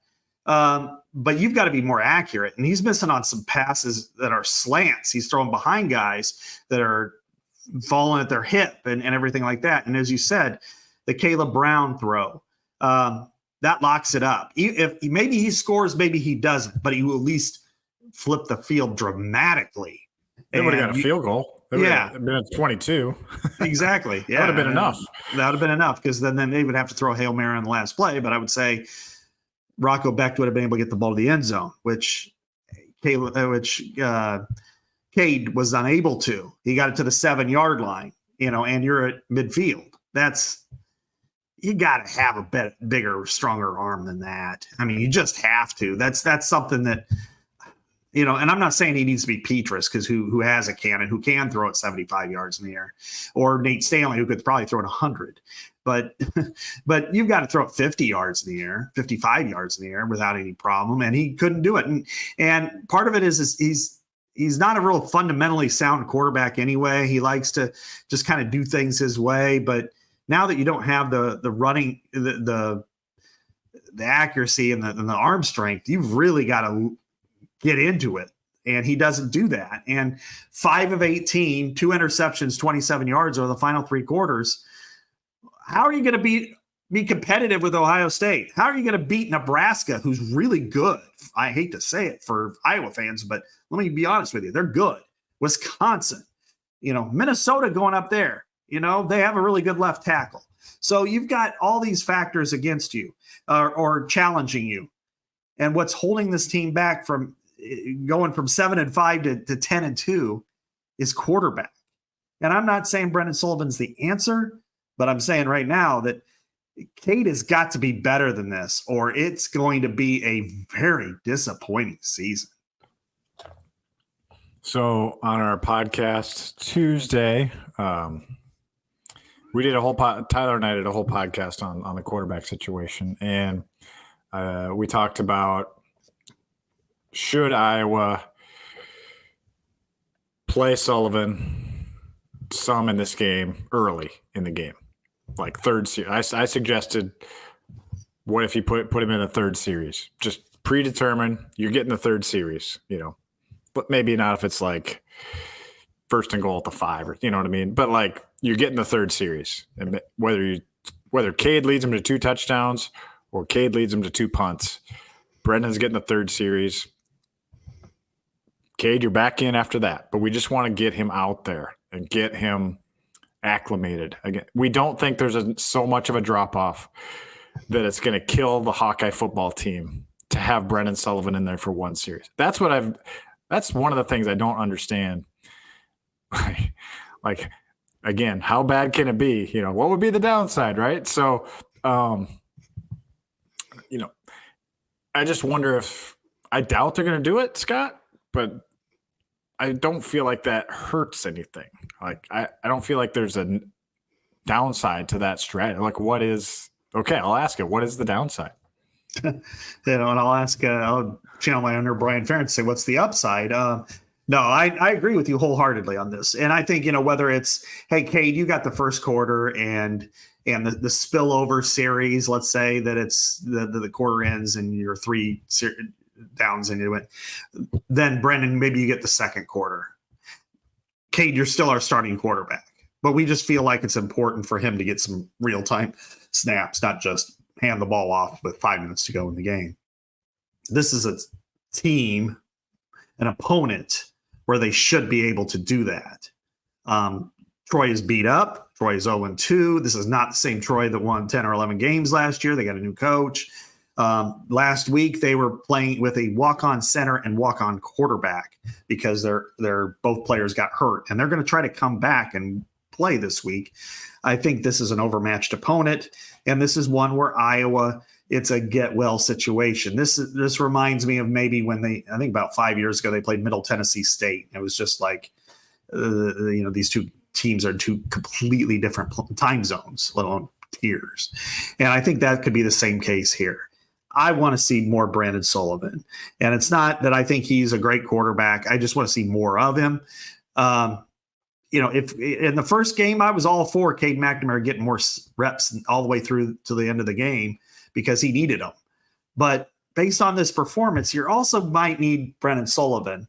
but you've got to be more accurate. And he's missing on some passes that are slants. He's throwing behind guys that are falling at their hip and everything like that. And as you said, the Caleb Brown throw, that locks it up. If maybe he scores, maybe he doesn't, but he will at least flip the field dramatically. They would have got a field goal. Yeah, been at 22. Exactly. Yeah, that would have been enough. That would have been enough, because then they would have to throw a Hail Mary on the last play. But I would say Rocco Becht would have been able to get the ball to the end zone, which Cade was unable to. He got it to the 7-yard line, and you're at midfield. You got to have a bigger, stronger arm than that. I mean, you just have to. That's something that. And I'm not saying he needs to be Petrus, because who has a cannon, who can throw it 75 yards in the air, or Nate Stanley, who could probably throw it 100. But you've got to throw it 50 yards in the air, 55 yards in the air without any problem, and he couldn't do it. And part of it is he's not a real fundamentally sound quarterback anyway. He likes to just kind of do things his way. But now that you don't have the running, the accuracy and the arm strength, you've really got to get into it. And he doesn't do that. And 5 of 18, 2 interceptions, 27 yards over the final 3 quarters. how are you going to be competitive with Ohio State? How are you going to beat Nebraska, who's really good? I hate to say it for Iowa fans, but let me be honest with you. They're good. Wisconsin, Minnesota going up there, they have a really good left tackle. So you've got all these factors against you or challenging you. And what's holding this team back from going from 7-5 to 10-2 is quarterback. And I'm not saying Brendan Sullivan's the answer, but I'm saying right now that Cade has got to be better than this, or it's going to be a very disappointing season. So on our podcast Tuesday, we did a whole Tyler and I did a whole podcast on the quarterback situation, and we talked about should Iowa play Sullivan some in this game early in the game, like third series. I suggested, what if you put him in the third series? Just predetermined, you're getting the third series, but maybe not if it's like first and goal at the 5, or you know what I mean. But like you're getting the third series, and whether Cade leads him to 2 touchdowns or Cade leads him to 2 punts, Brendan's getting the third series. Cade, you're back in after that, but we just want to get him out there and get him acclimated. Again, we don't think there's so much of a drop-off that it's going to kill the Hawkeye football team to have Brendan Sullivan in there for one series. That's one of the things I don't understand. Like, again, how bad can it be? What would be the downside, right? So, I just wonder if – I doubt they're going to do it, Scott, but I don't feel like that hurts anything. Like, I don't feel like there's a downside to that strategy. Like, what is – okay, I'll ask it. What is the downside? And I'll channel my under Brian Ferentz and say, what's the upside? No, I agree with you wholeheartedly on this. And I think, whether it's, hey, Cade, you got the first quarter and the spillover series, let's say that it's the quarter ends and you're 3 downs into it. Then Brendan, maybe you get the second quarter. Cade, you're still our starting quarterback. But we just feel like it's important for him to get some real-time snaps, not just hand the ball off with 5 minutes to go in the game. This is a team, an opponent, where they should be able to do that. Troy is beat up. Troy is 0-2. This is not the same Troy that won 10 or 11 games last year. They got a new coach. Last week, they were playing with a walk-on center and walk-on quarterback because they're both players got hurt, and they're going to try to come back and play this week. I think this is an overmatched opponent, and this is one where Iowa, it's a get-well situation. This reminds me of maybe when I think about 5 years ago, they played Middle Tennessee State. It was just like, these two teams are 2 completely different time zones, let alone tiers. And I think that could be the same case here. I want to see more Brandon Sullivan. And it's not that I think he's a great quarterback. I just want to see more of him. If in the first game, I was all for Cade McNamara getting more reps all the way through to the end of the game because he needed them. But based on this performance, you also might need Brendan Sullivan.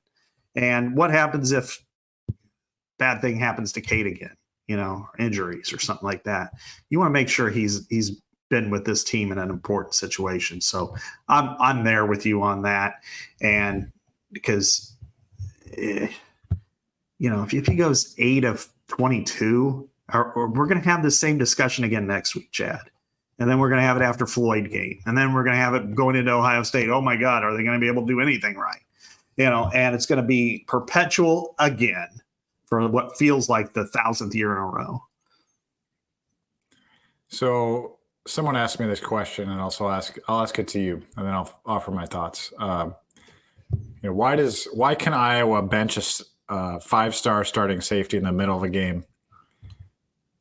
And what happens if bad thing happens to Cade again, injuries or something like that? You want to make sure he's been with this team in an important situation. So I'm there with you on that. And because, if he goes 8 of 22, or we're going to have the same discussion again next week, Chad. And then we're going to have it after Floyd game. And then we're going to have it going into Ohio State. Oh my God, are they going to be able to do anything right? And it's going to be perpetual again for what feels like the 1,000th year in a row. So someone asked me this question, and I'll ask it to you, and then I'll offer my thoughts. Why can Iowa bench a 5-star starting safety in the middle of a game,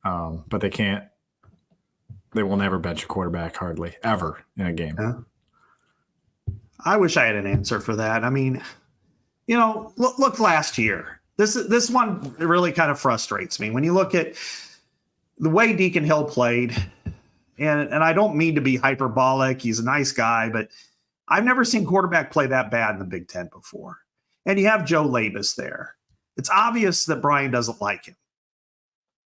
but they will never bench a quarterback hardly ever in a game? Yeah. I wish I had an answer for that. I mean, look last year. This one really kind of frustrates me when you look at the way Deacon Hill played. And I don't mean to be hyperbolic. He's a nice guy, but I've never seen quarterback play that bad in the Big Ten before. And you have Joe Labus there. It's obvious that Brian doesn't like him.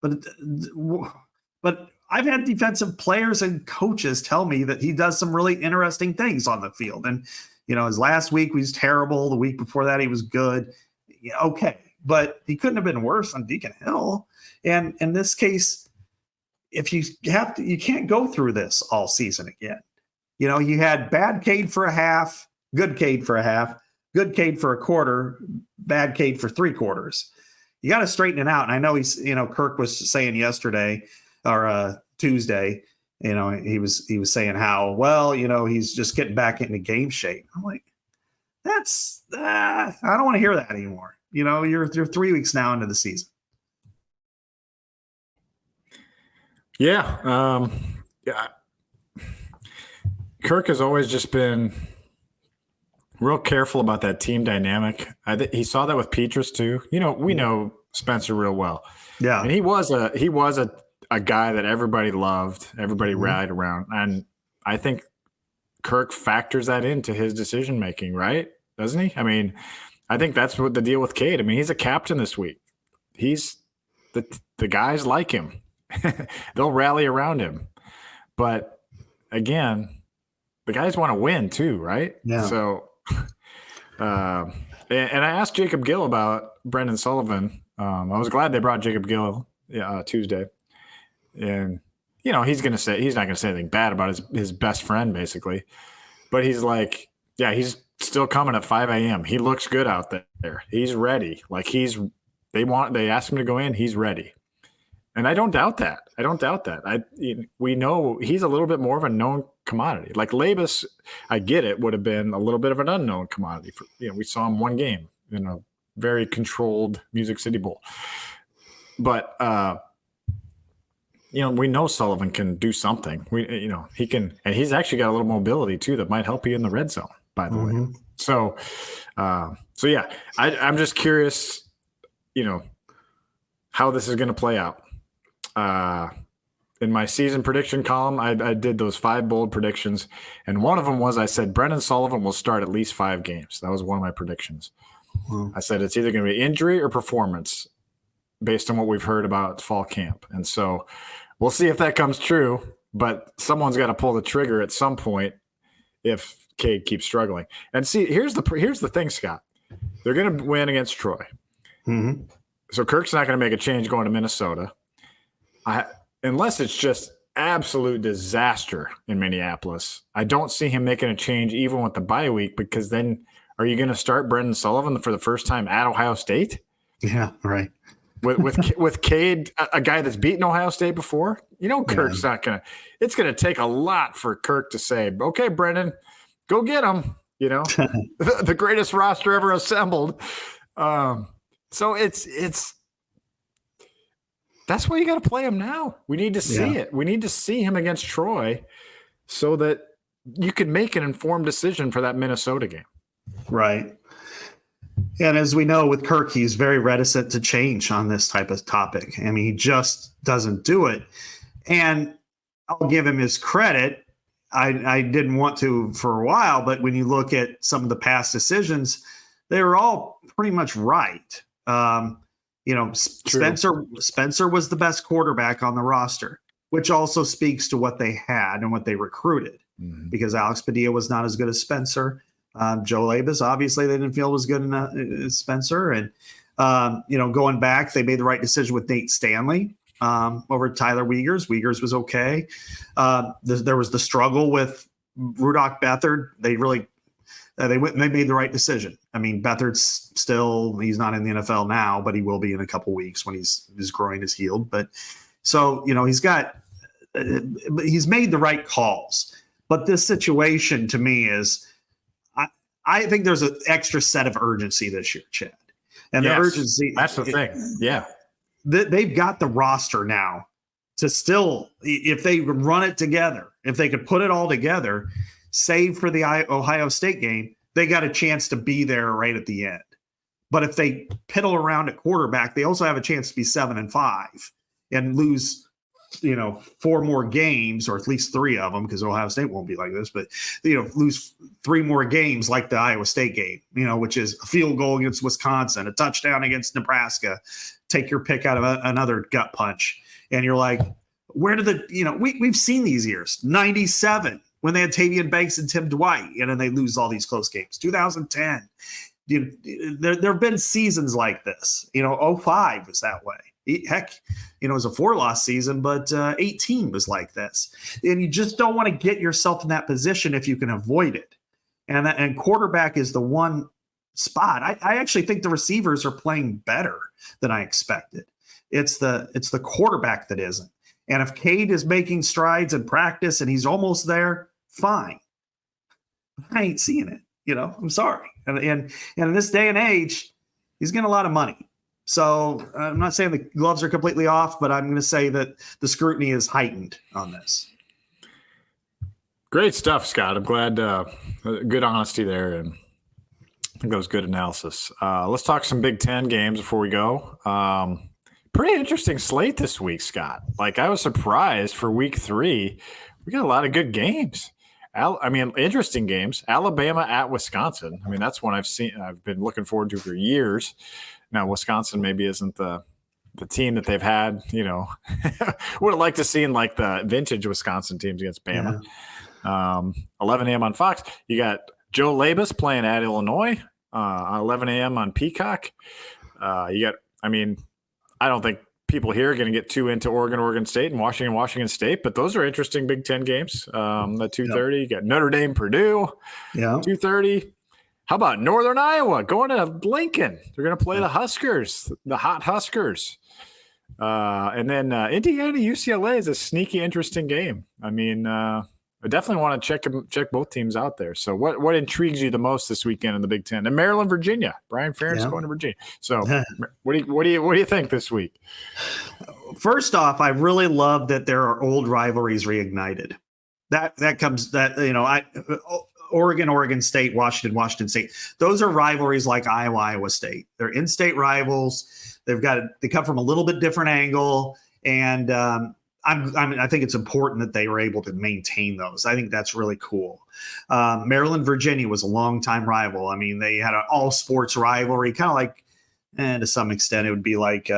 But I've had defensive players and coaches tell me that he does some really interesting things on the field. And, his last week was terrible. The week before that, he was good. Yeah, okay. But he couldn't have been worse on Deacon Hill. And in this case, if you can't go through this all season again. You had bad Cade for a half, good Cade for a half, good Cade for a quarter, bad Cade for 3 quarters. You got to straighten it out. And I know Kirk was saying yesterday or Tuesday, he was saying how, well, he's just getting back into game shape. I'm like, that's, I don't want to hear that anymore. You're 3 weeks now into the season. Yeah. Kirk has always just been real careful about that team dynamic. He saw that with Petrus too. We know Spencer real well. Yeah. And he was a guy that everybody loved, everybody rallied around. And I think Kirk factors that into his decision-making, right? Doesn't he? I mean, I think that's what the deal with Cade. I mean, he's a captain this week. He's the guys like him. They'll rally around him. But again, the guys want to win too, right? Yeah. So, and I asked Jacob Gill about Brendan Sullivan. I was glad they brought Jacob Gill Tuesday. And, he's not going to say anything bad about his best friend, basically. But he's like, yeah, he's still coming at 5 a.m. He looks good out there. He's ready. Like they asked him to go in. He's ready. And I don't doubt that. We know he's a little bit more of a known commodity. Like Labus, I get it, would have been a little bit of an unknown commodity. We saw him one game in a very controlled Music City Bowl. But, we know Sullivan can do something. He can, and he's actually got a little mobility too that might help you in the red zone, by the way. So yeah, I'm just curious, how this is going to play out. In my season prediction column, I did those 5 bold predictions, and one of them was I said Brendan Sullivan will start at least 5 games. That was one of my predictions. I said it's either going to be injury or performance based on what we've heard about fall camp. And so we'll see if that comes true, but someone's got to pull the trigger at some point if Cade keeps struggling. And see, here's the thing, Scott. They're going to win against Troy. So Kirk's not going to make a change going to Minnesota. Unless it's just absolute disaster in Minneapolis, I don't see him making a change even with the bye week, because then are you going to start Brendan Sullivan for the first time at Ohio State? Yeah, right. With Cade, a guy that's beaten Ohio State before? Kirk's not going to – it's going to take a lot for Kirk to say, okay, Brendan, go get him, the greatest roster ever assembled. So it's that's why you got to play him now. We need to see it. We need to see him against Troy so that you can make an informed decision for that Minnesota game. Right. And as we know with Kirk, he's very reticent to change on this type of topic. I mean, he just doesn't do it. And I'll give him his credit. I didn't want to for a while, but when you look at some of the past decisions, they were all pretty much right. Spencer was the best quarterback on the roster, which also speaks to what they had and what they recruited, because Alex Padilla was not as good as Spencer. Joe Labus, obviously, they didn't feel was good as Spencer. And, going back, they made the right decision with Nate Stanley over Tyler Wiegers. Wiegers was okay. There was the struggle with Rudock Beathard. They made the right decision. I mean, Beathard's he's not in the NFL now, but he will be in a couple weeks when his groin is healed. But so, he's made the right calls. But this situation to me is, I think there's an extra set of urgency this year, Chad. And the urgency. That's the thing. Yeah. They've got the roster now to still, if they run it together, if they could put it all together, save for the Ohio State game, they got a chance to be there right at the end. But if they piddle around at quarterback, they also have a chance to be 7-5 and lose, 4 more games, or at least 3 of them, because Ohio State won't be like this, but, lose 3 more games like the Iowa State game, which is a field goal against Wisconsin, a touchdown against Nebraska, take your pick out of another gut punch. And you're like, where did we've seen these years. 97 when they had Tavian Banks and Tim Dwight, and then they lose all these close games. 2010. There have been seasons like this. 05 was that way. Heck, it was a 4-loss season, but 18 was like this. And you just don't want to get yourself in that position if you can avoid it. And quarterback is the one spot. I actually think the receivers are playing better than I expected. It's the quarterback that isn't. And if Cade is making strides in practice and he's almost there, fine. I ain't seeing it. I'm sorry. And in this day and age, he's getting a lot of money. So I'm not saying the gloves are completely off, but I'm going to say that the scrutiny is heightened on this. Great stuff, Scott. I'm glad. Good honesty there, and I think that was good analysis. Let's talk some Big Ten games before we go. Pretty interesting slate this week, Scott. Like, I was surprised for week 3. We got a lot of good games. Interesting games. Alabama at Wisconsin. that's one I've been looking forward to for years. Now, Wisconsin maybe isn't the team that they've had, would have liked to see in like the vintage Wisconsin teams against Bama. Yeah. 11 a.m. on Fox. You got Joe Labus playing at Illinois, 11 a.m. on Peacock. I don't think people here are going to get too into Oregon State and Washington State, but those are interesting Big Ten games. At 2:30, you got Notre Dame, Purdue, 2:30. How about Northern Iowa going to Lincoln? They're going to play the Huskers, the hot Huskers. And then Indiana, UCLA is a sneaky, interesting game. I definitely want to check both teams out there. So what intrigues you the most this weekend in the Big Ten? And Maryland, Virginia. Brian Ferentz going to Virginia. So what do you think this week? First off, I really love that there are old rivalries reignited. Oregon State, Washington State. Those are rivalries like Iowa State. They're in-state rivals. They come from a little bit different angle, and I think it's important that they were able to maintain those. I think that's really cool. Maryland, Virginia was a longtime rival. They had an all-sports rivalry, kind of like, to some extent, it would be like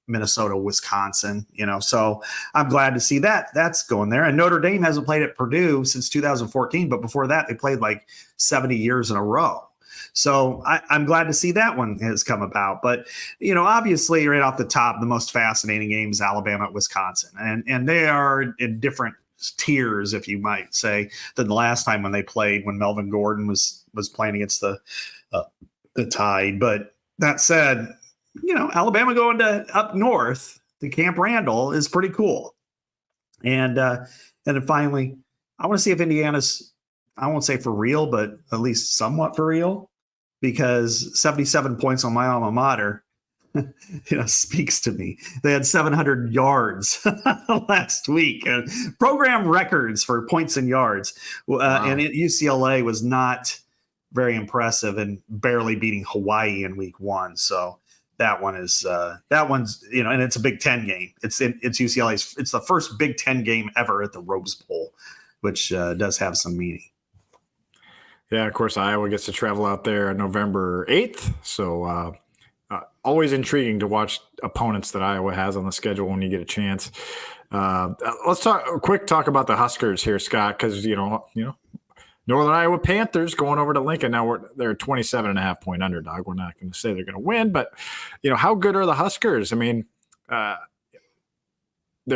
Minnesota, Wisconsin, so I'm glad to see that that's going there. And Notre Dame hasn't played at Purdue since 2014, but before that they played like 70 years in a row. So I'm glad to see that one has come about. But, obviously right off the top, the most fascinating game is Alabama at Wisconsin. And they are in different tiers, if you might say, than the last time when they played, when Melvin Gordon was playing against the Tide. But that said, Alabama going to up north to Camp Randall is pretty cool. And then finally, I want to see if Indiana's, I won't say for real, but at least somewhat for real, because 77 points on my alma mater, speaks to me. They had 700 yards last week, program records for points and yards. Wow. And UCLA was not very impressive and barely beating Hawaii in week 1. So that one's, and it's a Big Ten game. It's UCLA's. It's the first Big Ten game ever at the Rose Bowl, which does have some meaning. Yeah, of course, Iowa gets to travel out there on November 8th. So always intriguing to watch opponents that Iowa has on the schedule when you get a chance. Let's talk about the Huskers here, Scott, because Northern Iowa Panthers going over to Lincoln. Now they're a 27.5-point underdog. We're not going to say they're going to win, but how good are the Huskers? They're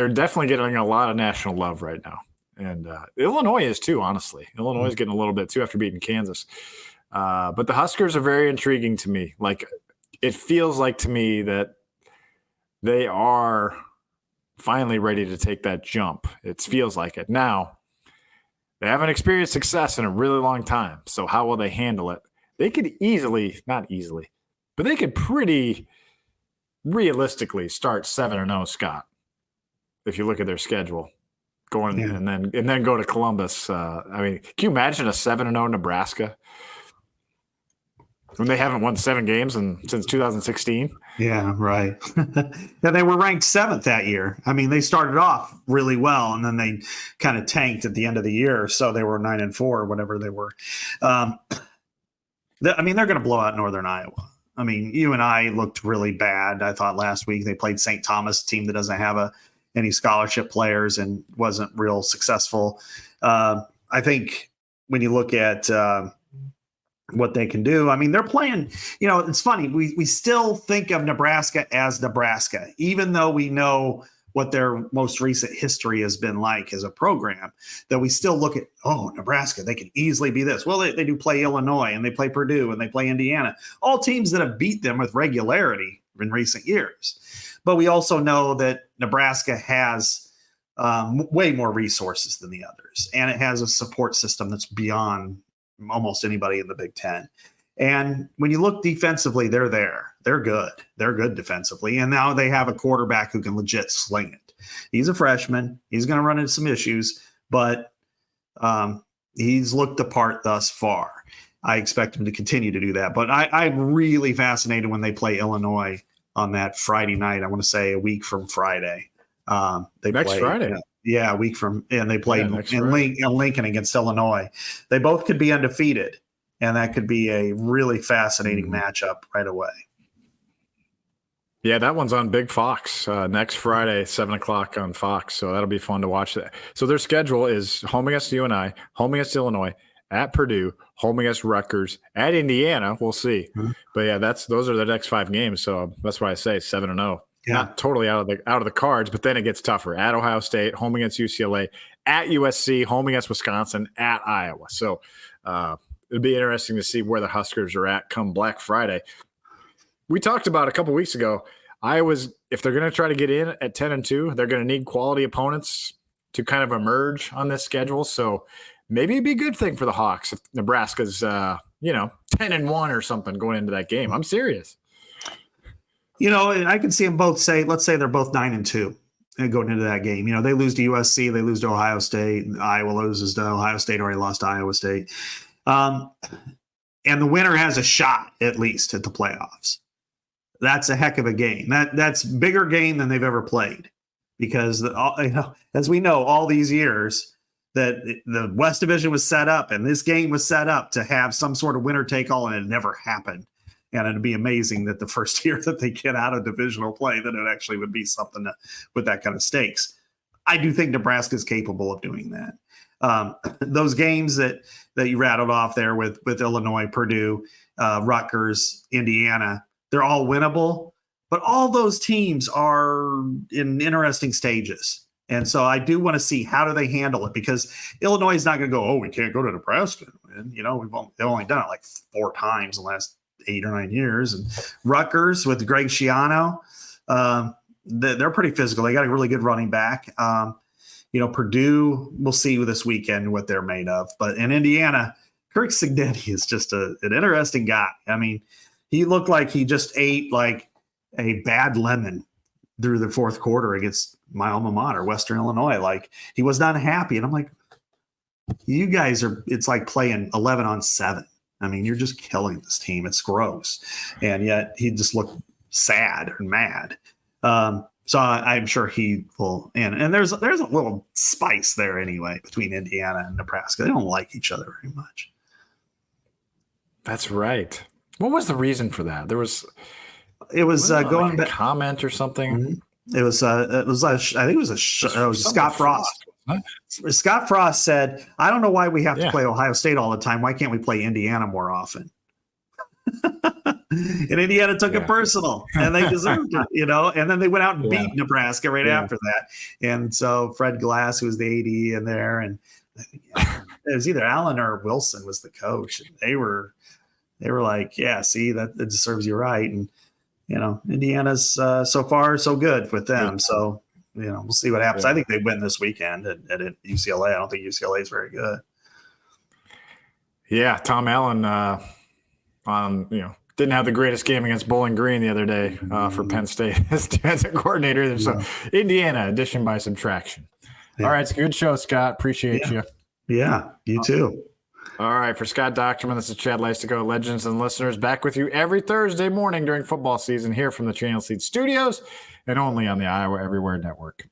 definitely getting a lot of national love right now. And Illinois is too, honestly. Illinois is getting a little bit too after beating Kansas. But the Huskers are very intriguing to me. Like, it feels like to me that they are finally ready to take that jump. It feels like it. Now, they haven't experienced success in a really long time. So how will they handle it? They could not easily, but they could pretty realistically start 7-0, Scott, if you look at their schedule. And then go to Columbus. Can you imagine a 7-0 Nebraska when they haven't won 7 games since 2016? Yeah, right. Yeah, they were ranked 7th that year. They started off really well, and then they kind of tanked at the end of the year. So they were 9-4 or whatever they were. They're going to blow out Northern Iowa. UNI looked really bad. I thought last week they played St. Thomas, a team that doesn't have a any scholarship players and wasn't real successful. I think when you look at what they can do, I mean, they're playing, it's funny. We still think of Nebraska as Nebraska, even though we know what their most recent history has been like as a program, that we still look at, Nebraska, they could easily be this. Well, they do play Illinois, and they play Purdue, and they play Indiana, all teams that have beat them with regularity in recent years. But we also know that Nebraska has way more resources than the others, and it has a support system that's beyond almost anybody in the Big Ten. And when you look defensively, they're there. They're good. They're good defensively. And now they have a quarterback who can legit sling it. He's a freshman. He's going to run into some issues, but he's looked the part thus far. I expect him to continue to do that. But I'm really fascinated when they play Illinois on that Friday night. I want to say a week from Friday. Next Friday. A week from, and they play in Lincoln against Illinois. They both could be undefeated, and that could be a really fascinating matchup right away. Yeah, that one's on Big Fox next Friday, 7:00 on Fox. So that'll be fun to watch that. So their schedule is home against UNI, home against Illinois, at Purdue, home against Rutgers, at Indiana. We'll see. Mm-hmm. But yeah, those are the next 5 games. So that's why I say 7-0. Yeah. Not totally out of the cards, but then it gets tougher. At Ohio State, home against UCLA, at USC, home against Wisconsin, at Iowa. So it'll be interesting to see where the Huskers are at come Black Friday. We talked about a couple weeks ago, Iowa's, if they're going to try to get in at 10-2, they're going to need quality opponents to kind of emerge on this schedule. So maybe it'd be a good thing for the Hawks if Nebraska's 10-1 or something going into that game. I'm serious. I can see them both let's say they're both 9-2 and going into that game. They lose to USC, they lose to Ohio State, Iowa loses to Ohio State, already lost to Iowa State. And the winner has a shot at least at the playoffs. That's a heck of a game. That's a bigger game than they've ever played, because as we know, all these years that the West Division was set up and this game was set up to have some sort of winner take all, and it never happened. And it'd be amazing that the first year that they get out of divisional play, that it actually would be something with that kind of stakes. I do think Nebraska is capable of doing that. Those games that you rattled off there with Illinois, Purdue, Rutgers, Indiana, they're all winnable, but all those teams are in interesting stages. And so I do want to see how do they handle it, because Illinois is not going to go, we can't go to Nebraska. And, they've only done it like 4 times in the last 8 or 9 years. And Rutgers with Greg Schiano, they're pretty physical. They got a really good running back. Purdue, we'll see this weekend what they're made of. But in Indiana, 𝗀𝗃𝗃 is just an interesting guy. I mean, he looked like he just ate like a bad lemon through the fourth quarter against my alma mater, Western Illinois. Like, he was not happy. And I'm like, you guys it's like playing 11 on 7. I mean, you're just killing this team. It's gross. And yet he just looked sad and mad. So I'm sure he will. And there's a little spice there anyway between Indiana and Nebraska. They don't like each other very much. That's right. What was the reason for that? It was going back, comment or something. Mm-hmm. It was I think it was Scott Frost. Scott Frost said, I don't know why we have to play Ohio State all the time. Why can't we play Indiana more often? And Indiana took it personal, and they deserved it, and then they went out and beat Nebraska right after that. And so Fred Glass, who was the AD in there, and it was either Allen or Wilson was the coach. And they were like, see, that deserves you right. And, Indiana's so far so good with them. So, we'll see what happens. I think they win this weekend at UCLA. I don't think UCLA is very good. Yeah, Tom Allen didn't have the greatest game against Bowling Green the other day for Penn State as defensive coordinator. So Indiana, addition by subtraction. Yeah. All right, it's a good show, Scott. Appreciate you. Yeah, you too. All right, for Scott Dochterman, this is Chad Leistikow, Legends and Listeners, back with you every Thursday morning during football season here from the Channel Seed Studios and only on the Iowa Everywhere Network.